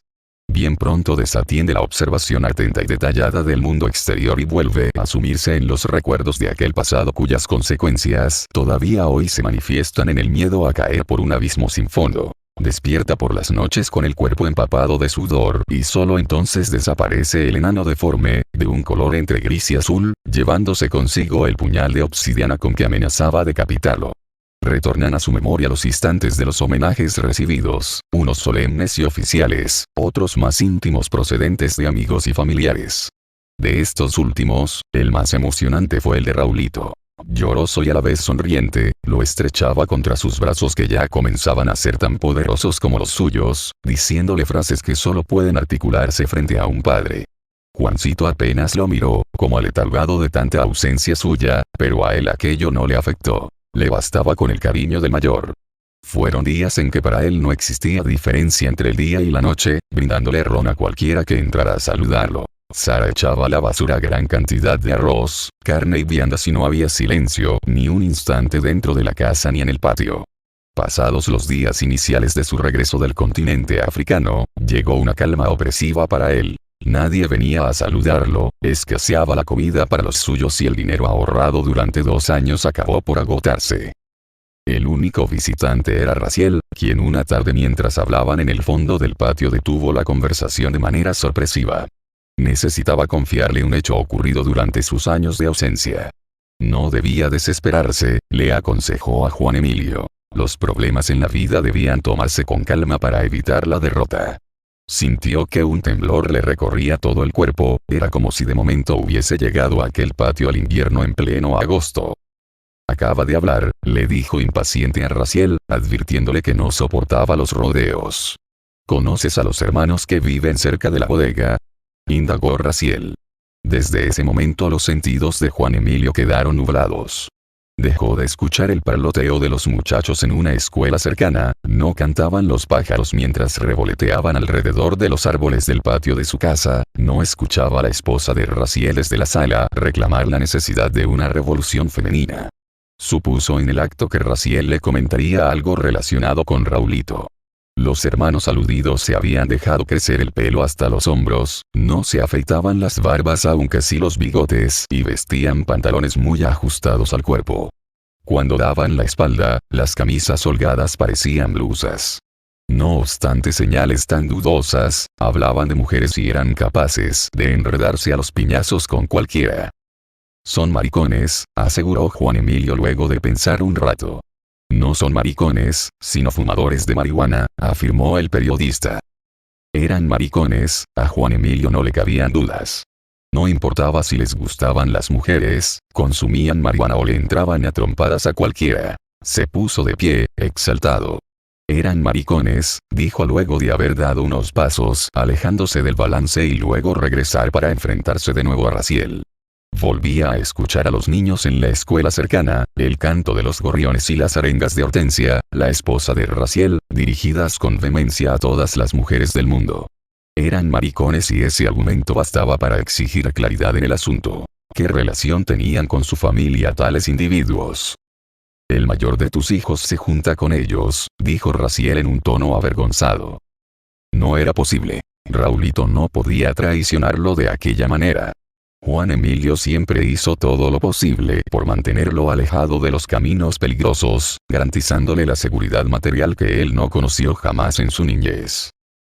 Speaker 1: Bien pronto desatiende la observación atenta y detallada del mundo exterior y vuelve a sumirse en los recuerdos de aquel pasado cuyas consecuencias todavía hoy se manifiestan en el miedo a caer por un abismo sin fondo. Despierta por las noches con el cuerpo empapado de sudor y solo entonces desaparece el enano deforme, de un color entre gris y azul, llevándose consigo el puñal de obsidiana con que amenazaba decapitarlo. Retornan a su memoria los instantes de los homenajes recibidos, unos solemnes y oficiales, otros más íntimos procedentes de amigos y familiares. De estos últimos, el más emocionante fue el de Raulito. Lloroso y a la vez sonriente, lo estrechaba contra sus brazos que ya comenzaban a ser tan poderosos como los suyos, diciéndole frases que solo pueden articularse frente a un padre. Juancito apenas lo miró, como aletargado de tanta ausencia suya, pero a él aquello no le afectó. Le bastaba con el cariño del mayor. Fueron días en que para él no existía diferencia entre el día y la noche, brindándole ron a cualquiera que entrara a saludarlo. Sara echaba a la basura gran cantidad de arroz, carne y viandas y no había silencio ni un instante dentro de la casa ni en el patio. Pasados los días iniciales de su regreso del continente africano, llegó una calma opresiva para él. Nadie venía a saludarlo, escaseaba la comida para los suyos y el dinero ahorrado durante 2 años acabó por agotarse. El único visitante era Raziel, quien una tarde mientras hablaban en el fondo del patio detuvo la conversación de manera sorpresiva. Necesitaba confiarle un hecho ocurrido durante sus años de ausencia. No debía desesperarse, le aconsejó a Juan Emilio. Los problemas en la vida debían tomarse con calma para evitar la derrota. Sintió que un temblor le recorría todo el cuerpo, era como si de momento hubiese llegado a aquel patio al invierno en pleno agosto. Acaba de hablar, le dijo impaciente a Raziel, advirtiéndole que no soportaba los rodeos. ¿Conoces a los hermanos que viven cerca de la bodega?, indagó Raziel. Desde ese momento los sentidos de Juan Emilio quedaron nublados. Dejó de escuchar el parloteo de los muchachos en una escuela cercana, no cantaban los pájaros mientras revoloteaban alrededor de los árboles del patio de su casa, no escuchaba a la esposa de Raziel desde la sala reclamar la necesidad de una revolución femenina. Supuso en el acto que Raziel le comentaría algo relacionado con Raulito. Los hermanos aludidos se habían dejado crecer el pelo hasta los hombros, no se afeitaban las barbas aunque sí los bigotes y vestían pantalones muy ajustados al cuerpo. Cuando daban la espalda, las camisas holgadas parecían blusas. No obstante señales tan dudosas, hablaban de mujeres y eran capaces de enredarse a los piñazos con cualquiera. Son maricones, aseguró Juan Emilio luego de pensar un rato. No son maricones, sino fumadores de marihuana, afirmó el periodista. Eran maricones, a Juan Emilio no le cabían dudas. No importaba si les gustaban las mujeres, consumían marihuana o le entraban a trompadas a cualquiera. Se puso de pie, exaltado. Eran maricones, dijo luego de haber dado unos pasos, alejándose del balance y luego regresar para enfrentarse de nuevo a Raziel. Volvía a escuchar a los niños en la escuela cercana, el canto de los gorriones y las arengas de Hortensia, la esposa de Raziel, dirigidas con vehemencia a todas las mujeres del mundo. Eran maricones y ese argumento bastaba para exigir claridad en el asunto. ¿Qué relación tenían con su familia tales individuos? El mayor de tus hijos se junta con ellos, dijo Raziel en un tono avergonzado. No era posible. Raulito no podía traicionarlo de aquella manera. Juan Emilio siempre hizo todo lo posible por mantenerlo alejado de los caminos peligrosos, garantizándole la seguridad material que él no conoció jamás en su niñez.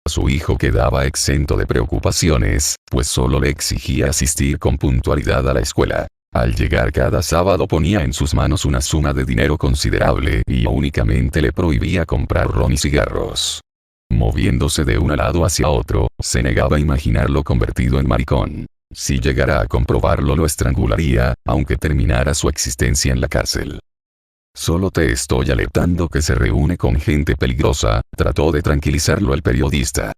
Speaker 1: Su hijo quedaba exento de preocupaciones, pues solo le exigía asistir con puntualidad a la escuela. Al llegar cada sábado ponía en sus manos una suma de dinero considerable y únicamente le prohibía comprar ron y cigarros. Moviéndose de un lado hacia otro, se negaba a imaginarlo convertido en maricón. Si llegara a comprobarlo lo estrangularía, aunque terminara su existencia en la cárcel. Solo te estoy alertando que se reúne con gente peligrosa, trató de tranquilizarlo el periodista.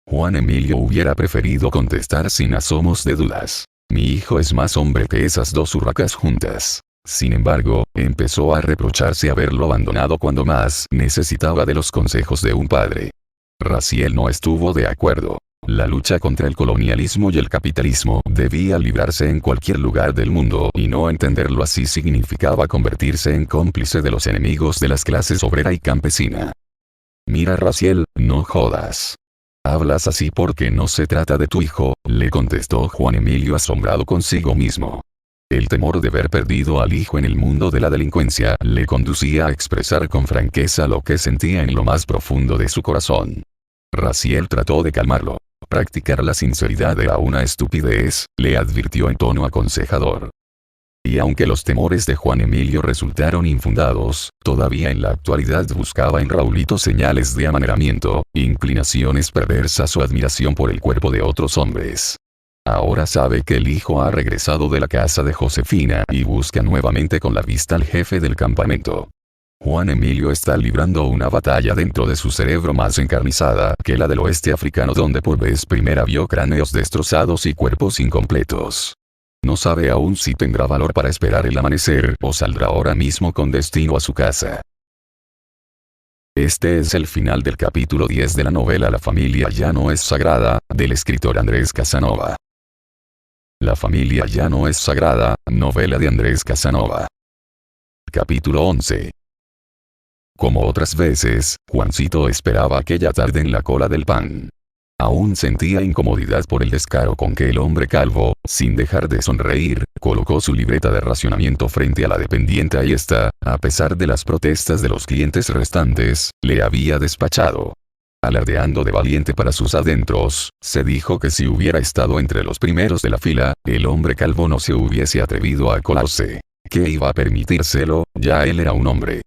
Speaker 1: Juan Emilio hubiera preferido contestar sin asomos de dudas. Mi hijo es más hombre que esas dos urracas juntas. Sin embargo, empezó a reprocharse haberlo abandonado cuando más necesitaba de los consejos de un padre. Raziel no estuvo de acuerdo. La lucha contra el colonialismo y el capitalismo debía librarse en cualquier lugar del mundo y no entenderlo así significaba convertirse en cómplice de los enemigos de las clases obrera y campesina. Mira Raziel, no jodas. Hablas así porque no se trata de tu hijo, le contestó Juan Emilio asombrado consigo mismo. El temor de ver perdido al hijo en el mundo de la delincuencia le conducía a expresar con franqueza lo que sentía en lo más profundo de su corazón. Raziel trató de calmarlo. Practicar la sinceridad era una estupidez, le advirtió en tono aconsejador. Y aunque los temores de Juan Emilio resultaron infundados, todavía en la actualidad buscaba en Raulito señales de amaneramiento, inclinaciones perversas o admiración por el cuerpo de otros hombres. Ahora sabe que el hijo ha regresado de la casa de Josefina y busca nuevamente con la vista al jefe del campamento. Juan Emilio está librando una batalla dentro de su cerebro más encarnizada que la del oeste africano donde por vez primera vio cráneos destrozados y cuerpos incompletos. No sabe aún si tendrá valor para esperar el amanecer o saldrá ahora mismo con destino a su casa. Este es el final del capítulo 10 de la novela La familia ya no es sagrada, del escritor Andrés Casanova. La familia ya no es sagrada, novela de Andrés Casanova. Capítulo 11. Como otras veces, Juancito esperaba aquella tarde en la cola del pan. Aún sentía incomodidad por el descaro con que el hombre calvo, sin dejar de sonreír, colocó su libreta de racionamiento frente a la dependiente y ésta, a pesar de las protestas de los clientes restantes, le había despachado. Alardeando de valiente para sus adentros, se dijo que si hubiera estado entre los primeros de la fila, el hombre calvo no se hubiese atrevido a colarse. ¿Qué iba a permitírselo? Ya él era un hombre.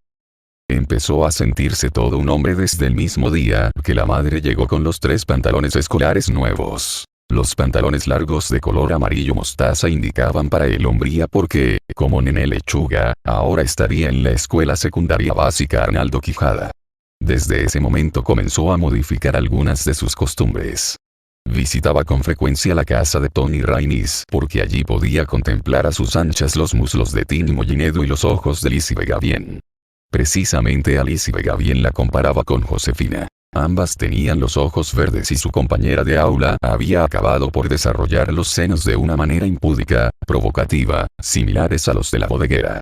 Speaker 1: Empezó a sentirse todo un hombre desde el mismo día que la madre llegó con los 3 pantalones escolares nuevos. Los pantalones largos de color amarillo mostaza indicaban para él hombría porque, como Nené Lechuga, ahora estaría en la escuela secundaria básica Arnaldo Quijada. Desde ese momento comenzó a modificar algunas de sus costumbres. Visitaba con frecuencia la casa de Tony Rainis porque allí podía contemplar a sus anchas los muslos de Tini Mollinedo y los ojos de Lizzie Vegavien. Precisamente a Lizzie Vegavien la comparaba con Josefina. Ambas tenían los ojos verdes y su compañera de aula había acabado por desarrollar los senos de una manera impúdica, provocativa, similares a los de la bodeguera.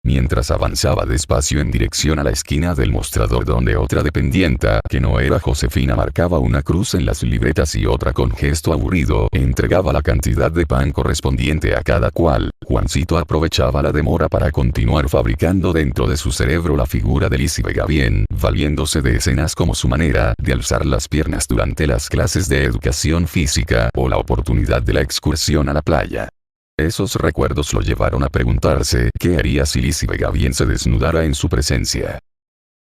Speaker 1: Mientras avanzaba despacio en dirección a la esquina del mostrador donde otra dependienta, que no era Josefina, marcaba una cruz en las libretas y otra con gesto aburrido entregaba la cantidad de pan correspondiente a cada cual, Juancito aprovechaba la demora para continuar fabricando dentro de su cerebro la figura de Lizzie Vegavien, valiéndose de escenas como su manera de alzar las piernas durante las clases de educación física o la oportunidad de la excursión a la playa. Esos recuerdos lo llevaron a preguntarse qué haría si Lizzie Vegavien se desnudara en su presencia.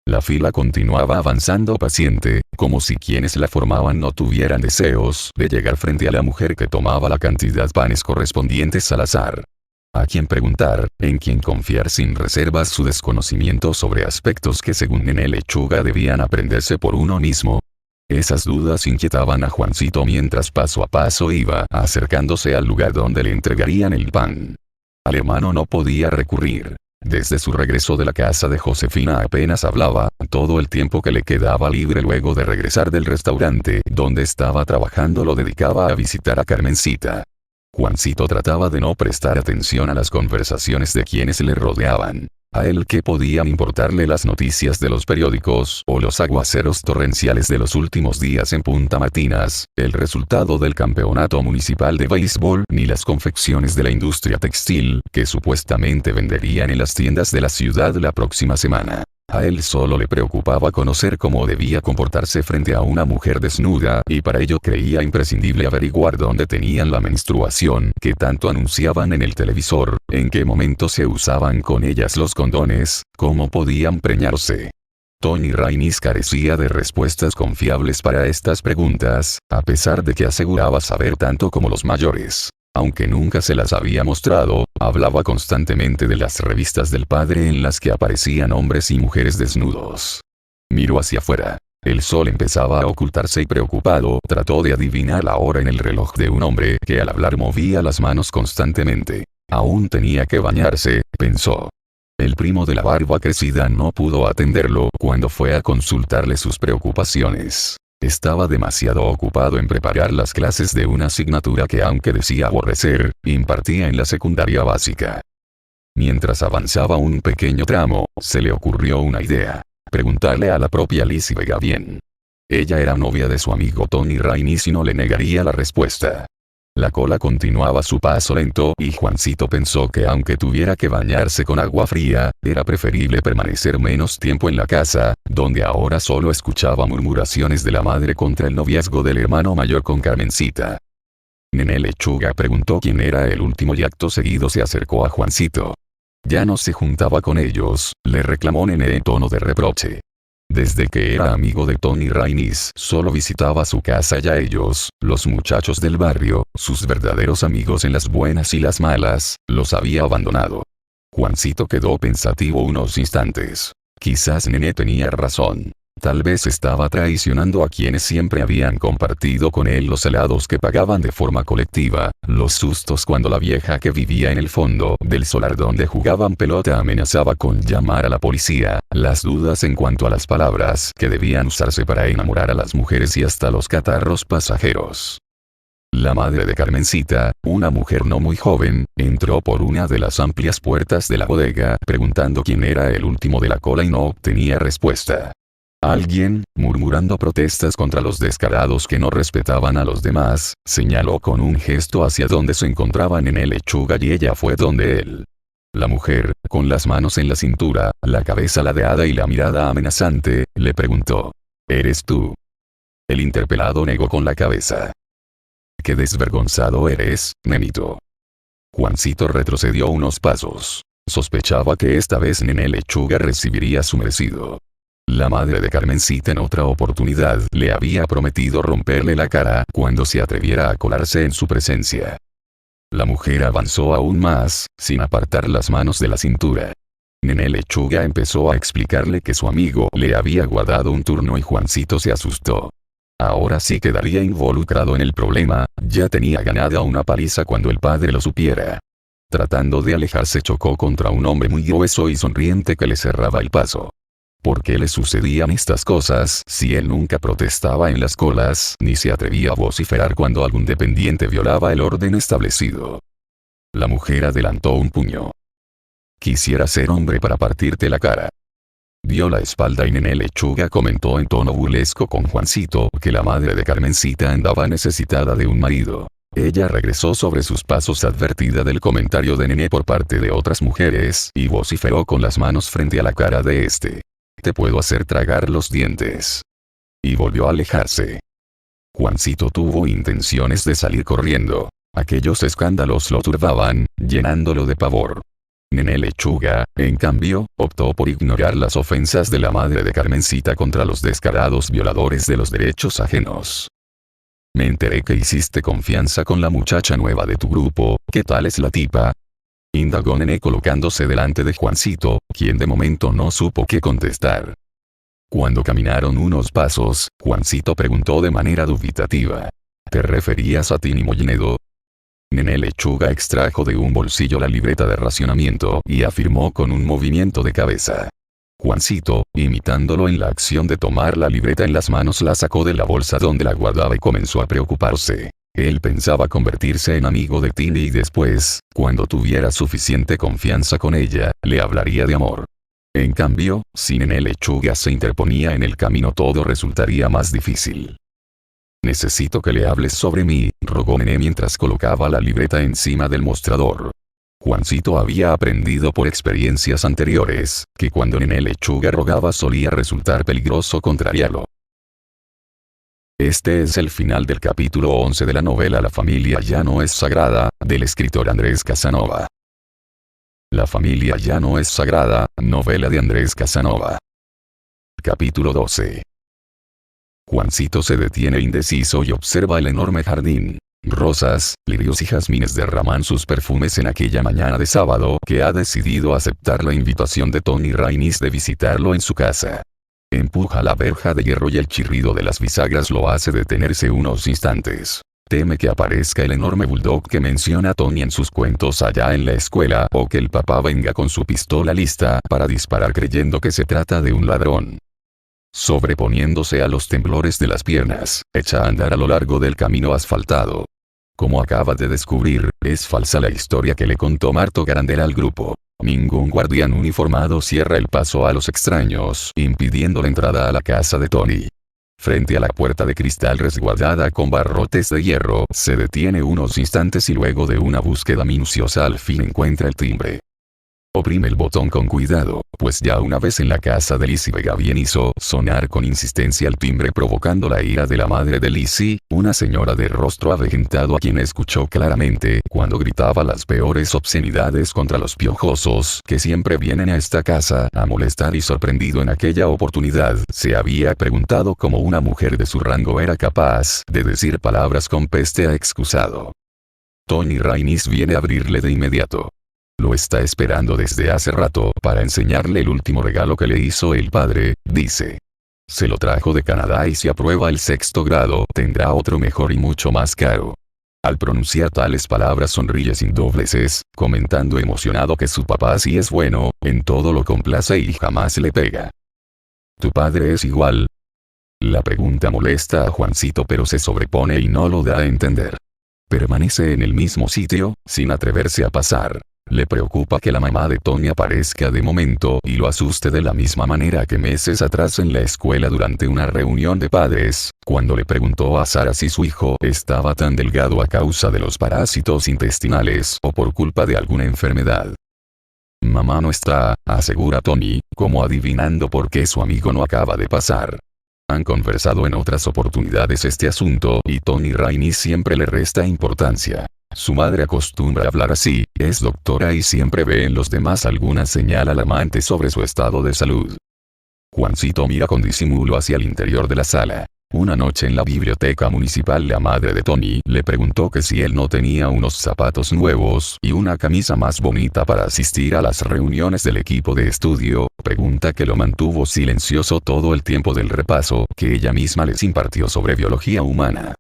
Speaker 1: La fila continuaba avanzando paciente, como si quienes la formaban no tuvieran deseos de llegar frente a la mujer que tomaba la cantidad panes correspondientes al azar. A quién preguntar, en quién confiar sin reservas su desconocimiento sobre aspectos que según Nené Lechuga debían aprenderse por uno mismo. Esas dudas inquietaban a Juancito mientras paso a paso iba acercándose al lugar donde le entregarían el pan. Al hermano no podía recurrir. Desde su regreso de la casa de Josefina apenas hablaba, todo el tiempo que le quedaba libre luego de regresar del restaurante donde estaba trabajando lo dedicaba a visitar a Carmencita. Juancito trataba de no prestar atención a las conversaciones de quienes le rodeaban. A él que podían importarle las noticias de los periódicos o los aguaceros torrenciales de los últimos días en Punta Martinas, el resultado del campeonato municipal de béisbol ni las confecciones de la industria textil que supuestamente venderían en las tiendas de la ciudad la próxima semana. A él solo le preocupaba conocer cómo debía comportarse frente a una mujer desnuda, y para ello creía imprescindible averiguar dónde tenían la menstruación que tanto anunciaban en el televisor, en qué momento se usaban con ellas los condones, cómo podían preñarse. Tony Rainis carecía de respuestas confiables para estas preguntas, a pesar de que aseguraba saber tanto como los mayores. Aunque nunca se las había mostrado, hablaba constantemente de las revistas del padre en las que aparecían hombres y mujeres desnudos. Miró hacia afuera. El sol empezaba a ocultarse y preocupado trató de adivinar la hora en el reloj de un hombre que al hablar movía las manos constantemente. Aún tenía que bañarse, pensó. El primo de la barba crecida no pudo atenderlo cuando fue a consultarle sus preocupaciones. Estaba demasiado ocupado en preparar las clases de una asignatura que, aunque decía aborrecer, impartía en la secundaria básica. Mientras avanzaba un pequeño tramo, se le ocurrió una idea. Preguntarle a la propia Lizzie Vega bien. Ella era novia de su amigo Tony Rainis y no le negaría la respuesta. La cola continuaba su paso lento y Juancito pensó que aunque tuviera que bañarse con agua fría, era preferible permanecer menos tiempo en la casa, donde ahora solo escuchaba murmuraciones de la madre contra el noviazgo del hermano mayor con Carmencita. Nené Lechuga preguntó quién era el último y acto seguido se acercó a Juancito. Ya no se juntaba con ellos, le reclamó Nené en tono de reproche. Desde que era amigo de Tony Rainis, solo visitaba su casa y a ellos, los muchachos del barrio, sus verdaderos amigos en las buenas y las malas, los había abandonado. Juancito quedó pensativo unos instantes. Quizás Nené tenía razón. Tal vez estaba traicionando a quienes siempre habían compartido con él los helados que pagaban de forma colectiva, los sustos cuando la vieja que vivía en el fondo del solar donde jugaban pelota amenazaba con llamar a la policía, las dudas en cuanto a las palabras que debían usarse para enamorar a las mujeres y hasta los catarros pasajeros. La madre de Carmencita, una mujer no muy joven, entró por una de las amplias puertas de la bodega preguntando quién era el último de la cola y no obtenía respuesta. Alguien, murmurando protestas contra los descarados que no respetaban a los demás, señaló con un gesto hacia donde se encontraba Nené Lechuga y ella fue donde él. La mujer, con las manos en la cintura, la cabeza ladeada y la mirada amenazante, le preguntó. ¿Eres tú? El interpelado negó con la cabeza. ¡Qué desvergonzado eres, nenito! Juancito retrocedió unos pasos. Sospechaba que esta vez Nené Lechuga recibiría su merecido. La madre de Carmencita en otra oportunidad le había prometido romperle la cara cuando se atreviera a colarse en su presencia. La mujer avanzó aún más, sin apartar las manos de la cintura. Nené Lechuga empezó a explicarle que su amigo le había guardado un turno y Juancito se asustó. Ahora sí quedaría involucrado en el problema, ya tenía ganada una paliza cuando el padre lo supiera. Tratando de alejarse chocó contra un hombre muy grueso y sonriente que le cerraba el paso. ¿Por qué le sucedían estas cosas si él nunca protestaba en las colas ni se atrevía a vociferar cuando algún dependiente violaba el orden establecido? La mujer adelantó un puño. Quisiera ser hombre para partirte la cara. Dio la espalda y Nené Lechuga comentó en tono burlesco con Juancito que la madre de Carmencita andaba necesitada de un marido. Ella regresó sobre sus pasos advertida del comentario de Nené por parte de otras mujeres y vociferó con las manos frente a la cara de este. Te puedo hacer tragar los dientes. Y volvió a alejarse. Juancito tuvo intenciones de salir corriendo. Aquellos escándalos lo turbaban, llenándolo de pavor. Nené Lechuga, en cambio, optó por ignorar las ofensas de la madre de Carmencita contra los descarados violadores de los derechos ajenos. Me enteré que hiciste confianza con la muchacha nueva de tu grupo, ¿qué tal es la tipa? Indagó Nené colocándose delante de Juancito, quien de momento no supo qué contestar. Cuando caminaron unos pasos, Juancito preguntó de manera dubitativa. ¿Te referías a Tini Mollinedo? Nené Lechuga extrajo de un bolsillo la libreta de racionamiento y afirmó con un movimiento de cabeza. Juancito, imitándolo en la acción de tomar la libreta en las manos, la sacó de la bolsa donde la guardaba y comenzó a preocuparse. Él pensaba convertirse en amigo de Tini y después, cuando tuviera suficiente confianza con ella, le hablaría de amor. En cambio, si Nené Lechuga se interponía en el camino todo resultaría más difícil. Necesito que le hables sobre mí, rogó Nené mientras colocaba la libreta encima del mostrador. Juancito había aprendido por experiencias anteriores, que cuando Nene Lechuga rogaba solía resultar peligroso contrariarlo. Este es el final del capítulo 11 de la novela La familia ya no es sagrada, del escritor Andrés Casanova. La familia ya no es sagrada, novela de Andrés Casanova. Capítulo 12. Juancito se detiene indeciso y observa el enorme jardín. Rosas, lirios y jazmines derraman sus perfumes en aquella mañana de sábado que ha decidido aceptar la invitación de Tony Rainis de visitarlo en su casa. Empuja la verja de hierro y el chirrido de las bisagras lo hace detenerse unos instantes. Teme que aparezca el enorme bulldog que menciona Tony en sus cuentos allá en la escuela o que el papá venga con su pistola lista para disparar creyendo que se trata de un ladrón. Sobreponiéndose a los temblores de las piernas, echa a andar a lo largo del camino asfaltado. Como acaba de descubrir, es falsa la historia que le contó Marto Garandel al grupo. Ningún guardián uniformado cierra el paso a los extraños, impidiendo la entrada a la casa de Tony. Frente a la puerta de cristal resguardada con barrotes de hierro, se detiene unos instantes y luego de una búsqueda minuciosa al fin encuentra el timbre. Oprime el botón con cuidado, pues ya una vez en la casa de Lizzie Vega bien hizo sonar con insistencia el timbre provocando la ira de la madre de Lizzie, una señora de rostro avejentado a quien escuchó claramente cuando gritaba las peores obscenidades contra los piojosos que siempre vienen a esta casa a molestar y sorprendido en aquella oportunidad se había preguntado cómo una mujer de su rango era capaz de decir palabras con peste a excusado. Tony Rainis viene a abrirle de inmediato. Lo está esperando desde hace rato para enseñarle el último regalo que le hizo el padre, dice. Se lo trajo de Canadá y si aprueba el 6º grado tendrá otro mejor y mucho más caro. Al pronunciar tales palabras sonríe sin dobleces, comentando emocionado que su papá sí es bueno, en todo lo complace y jamás le pega. ¿Tu padre es igual? La pregunta molesta a Juancito pero se sobrepone y no lo da a entender. Permanece en el mismo sitio, sin atreverse a pasar. Le preocupa que la mamá de Tony aparezca de momento y lo asuste de la misma manera que meses atrás en la escuela durante una reunión de padres, cuando le preguntó a Sara si su hijo estaba tan delgado a causa de los parásitos intestinales o por culpa de alguna enfermedad. Mamá no está, asegura Tony, como adivinando por qué su amigo no acaba de pasar. Han conversado en otras oportunidades este asunto y Tony Rainis siempre le resta importancia. Su madre acostumbra hablar así, es doctora y siempre ve en los demás alguna señal alarmante sobre su estado de salud. Juancito mira con disimulo hacia el interior de la sala. Una noche en la biblioteca municipal la madre de Tony le preguntó que si él no tenía unos zapatos nuevos y una camisa más bonita para asistir a las reuniones del equipo de estudio, pregunta que lo mantuvo silencioso todo el tiempo del repaso que ella misma les impartió sobre biología humana.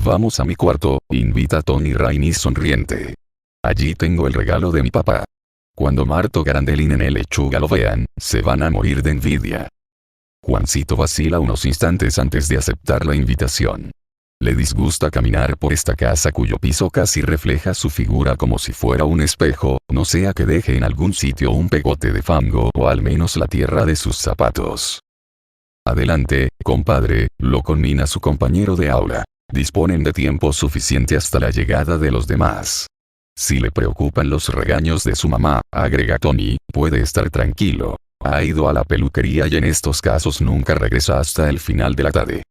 Speaker 1: Vamos a mi cuarto, invita Tony Rainis sonriente. Allí tengo el regalo de mi papá. Cuando Marto Garandel y Nene Lechuga lo vean, se van a morir de envidia. Juancito vacila unos instantes antes de aceptar la invitación. Le disgusta caminar por esta casa cuyo piso casi refleja su figura como si fuera un espejo, no sea que deje en algún sitio un pegote de fango o al menos la tierra de sus zapatos. Adelante, compadre, lo conmina su compañero de aula. Disponen de tiempo suficiente hasta la llegada de los demás. Si le preocupan los regaños de su mamá, agrega Tony, puede estar tranquilo. Ha ido a la peluquería y en estos casos nunca regresa hasta el final de la tarde.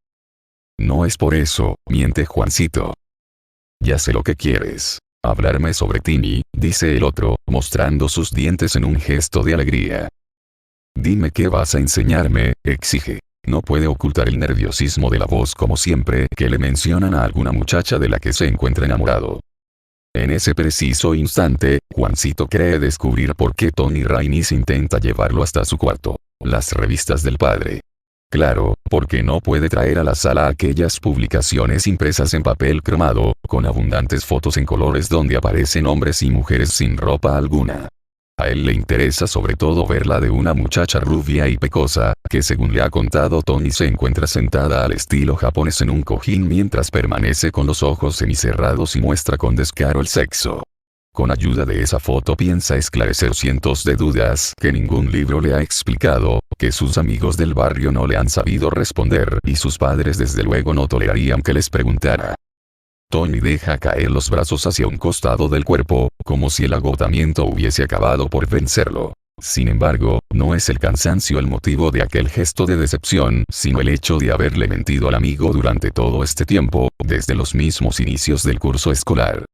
Speaker 1: No es por eso, miente Juancito. Ya sé lo que quieres. Hablarme sobre Timmy, dice el otro, mostrando sus dientes en un gesto de alegría. Dime qué vas a enseñarme, exige. No puede ocultar el nerviosismo de la voz como siempre que le mencionan a alguna muchacha de la que se encuentra enamorado. En ese preciso instante, Juancito cree descubrir por qué Tony Rainis intenta llevarlo hasta su cuarto. Las revistas del padre. Claro, porque no puede traer a la sala aquellas publicaciones impresas en papel cromado, con abundantes fotos en colores donde aparecen hombres y mujeres sin ropa alguna. A él le interesa sobre todo ver la de una muchacha rubia y pecosa, que según le ha contado Tony se encuentra sentada al estilo japonés en un cojín mientras permanece con los ojos semicerrados y muestra con descaro el sexo. Con ayuda de esa foto piensa esclarecer cientos de dudas que ningún libro le ha explicado, que sus amigos del barrio no le han sabido responder y sus padres desde luego no tolerarían que les preguntara. Tony deja caer los brazos hacia un costado del cuerpo, como si el agotamiento hubiese acabado por vencerlo. Sin embargo, no es el cansancio el motivo de aquel gesto de decepción, sino el hecho de haberle mentido al amigo durante todo este tiempo, desde los mismos inicios del curso escolar.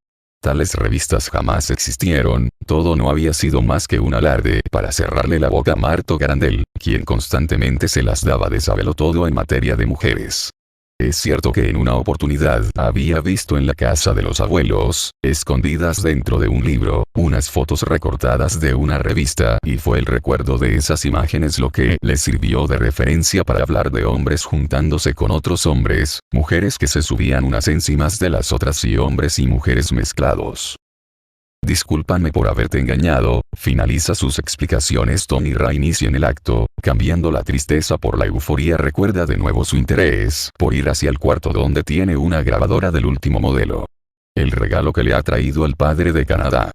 Speaker 1: Tales revistas jamás existieron, todo no había sido más que un alarde para cerrarle la boca a Marto Garandel, quien constantemente se las daba de sabelotodo en materia de mujeres. Es cierto que en una oportunidad había visto en la casa de los abuelos, escondidas dentro de un libro, unas fotos recortadas de una revista y fue el recuerdo de esas imágenes lo que le sirvió de referencia para hablar de hombres juntándose con otros hombres, mujeres que se subían unas encima de las otras y hombres y mujeres mezclados. Discúlpame por haberte engañado, finaliza sus explicaciones Tony Rainis y en el acto, cambiando la tristeza por la euforia recuerda de nuevo su interés por ir hacia el cuarto donde tiene una grabadora del último modelo. El regalo que le ha traído el padre de Canadá.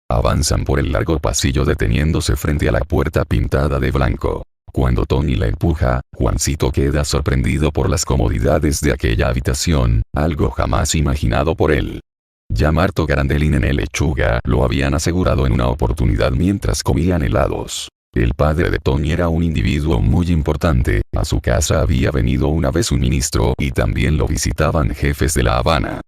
Speaker 1: Avanzan por el largo pasillo deteniéndose frente a la puerta pintada de blanco. Cuando Tony la empuja, Juancito queda sorprendido por las comodidades de aquella habitación, algo jamás imaginado por él. Ya Marto Garandel y Nene Lechuga lo habían asegurado en una oportunidad mientras comían helados. El padre de Tony era un individuo muy importante, a su casa había venido una vez un ministro y también lo visitaban jefes de La Habana.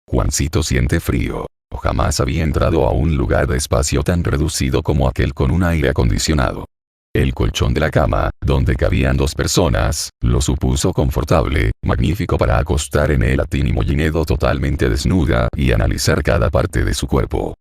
Speaker 1: Juancito siente frío. Jamás había entrado a un lugar de espacio tan reducido como aquel con un aire acondicionado. El colchón de la cama, donde cabían 2 personas, lo supuso confortable, magnífico para acostar en él a Tini Mollinedo totalmente desnuda y analizar cada parte de su cuerpo.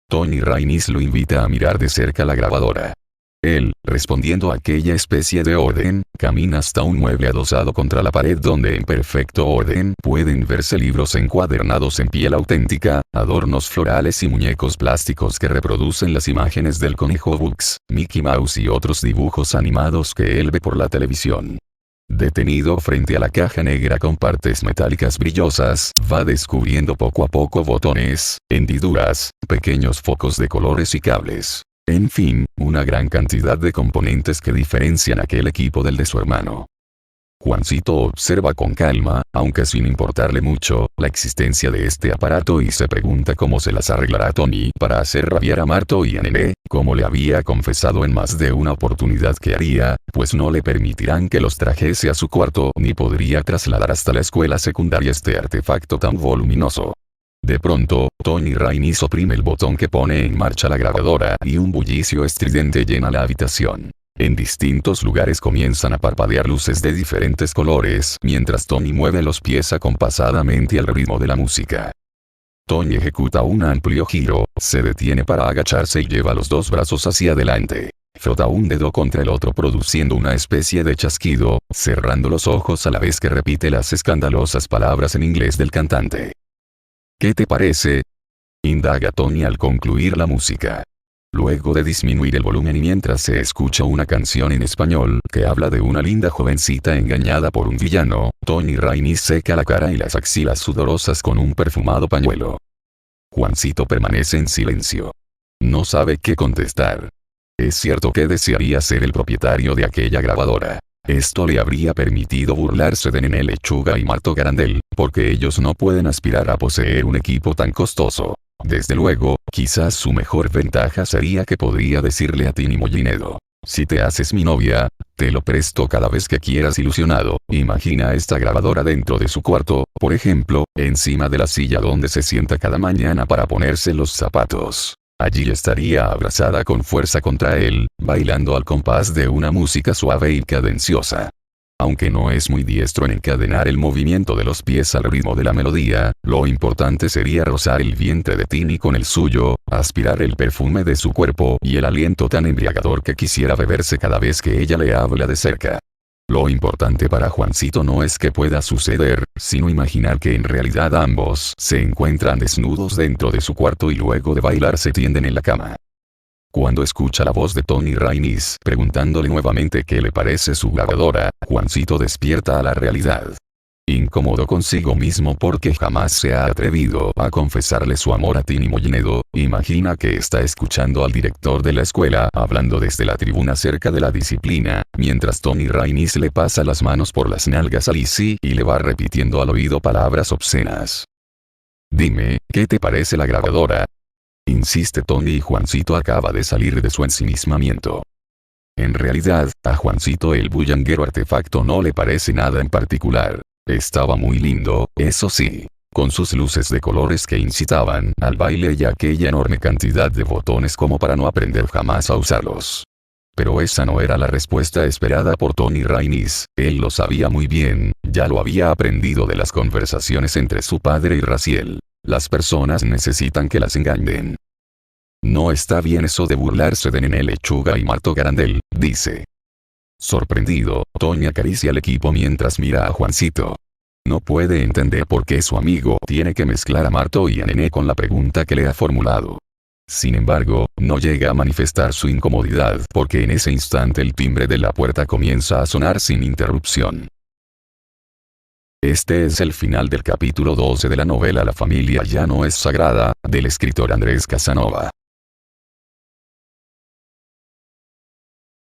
Speaker 1: Tony Rainis lo invita a mirar de cerca la grabadora. Él, respondiendo a aquella especie de orden, camina hasta un mueble adosado contra la pared donde en perfecto orden pueden verse libros encuadernados en piel auténtica, adornos florales y muñecos plásticos que reproducen las imágenes del conejo Bugs, Mickey Mouse y otros dibujos animados que él ve por la televisión. Detenido frente a la caja negra con partes metálicas brillosas, va descubriendo poco a poco botones, hendiduras, pequeños focos de colores y cables. En fin, una gran cantidad de componentes que diferencian aquel equipo del de su hermano. Juancito observa con calma, aunque sin importarle mucho, la existencia de este aparato y se pregunta cómo se las arreglará Tony para hacer rabiar a Marto y a Nene, como le había confesado en más de una oportunidad que haría, pues no le permitirán que los trajese a su cuarto ni podría trasladar hasta la escuela secundaria este artefacto tan voluminoso. De pronto, Tony Rainis oprime el botón que pone en marcha la grabadora y un bullicio estridente llena la habitación. En distintos lugares comienzan a parpadear luces de diferentes colores mientras Tony mueve los pies acompasadamente al ritmo de la música. Tony ejecuta un amplio giro, se detiene para agacharse y lleva los 2 brazos hacia adelante. Frota un dedo contra el otro produciendo una especie de chasquido, cerrando los ojos a la vez que repite las escandalosas palabras en inglés del cantante. ¿Qué te parece?, indaga Tony al concluir la música. Luego de disminuir el volumen y mientras se escucha una canción en español que habla de una linda jovencita engañada por un villano, Tony Rainis seca la cara y las axilas sudorosas con un perfumado pañuelo. Juancito permanece en silencio. No sabe qué contestar. Es cierto que desearía ser el propietario de aquella grabadora. Esto le habría permitido burlarse de Nene Lechuga y Marto Garandel, porque ellos no pueden aspirar a poseer un equipo tan costoso. Desde luego, quizás su mejor ventaja sería que podría decirle a Tini Mollinedo: si te haces mi novia, te lo presto cada vez que quieras ilusionado. Imagina esta grabadora dentro de su cuarto, por ejemplo, encima de la silla donde se sienta cada mañana para ponerse los zapatos. Allí estaría abrazada con fuerza contra él, bailando al compás de una música suave y cadenciosa. Aunque no es muy diestro en encadenar el movimiento de los pies al ritmo de la melodía, lo importante sería rozar el vientre de Tini con el suyo, aspirar el perfume de su cuerpo y el aliento tan embriagador que quisiera beberse cada vez que ella le habla de cerca. Lo importante para Juancito no es que pueda suceder, sino imaginar que en realidad ambos se encuentran desnudos dentro de su cuarto y luego de bailar se tienden en la cama. Cuando escucha la voz de Tony Rainis preguntándole nuevamente qué le parece su grabadora, Juancito despierta a la realidad. Incómodo consigo mismo porque jamás se ha atrevido a confesarle su amor a Tini Mollinedo, imagina que está escuchando al director de la escuela hablando desde la tribuna cerca de la disciplina, mientras Tony Rainis le pasa las manos por las nalgas a Lizzie y le va repitiendo al oído palabras obscenas. Dime, ¿qué te parece la grabadora? Insiste Tony y Juancito acaba de salir de su ensimismamiento. En realidad, a Juancito el bullanguero artefacto no le parece nada en particular. Estaba muy lindo, eso sí, con sus luces de colores que incitaban al baile y aquella enorme cantidad de botones como para no aprender jamás a usarlos. Pero esa no era la respuesta esperada por Tony Rainis, él lo sabía muy bien, ya lo había aprendido de las conversaciones entre su padre y Raziel. Las personas necesitan que las engañen. No está bien eso de burlarse de Nene Lechuga y Marto Garandel, dice. Sorprendido, Tony acaricia al equipo mientras mira a Juancito. No puede entender por qué su amigo tiene que mezclar a Marto y a Nene con la pregunta que le ha formulado. Sin embargo, no llega a manifestar su incomodidad porque en ese instante el timbre de la puerta comienza a sonar sin interrupción. Este es el final del capítulo 12 de la novela La familia ya no es sagrada, del escritor Andrés Casanova.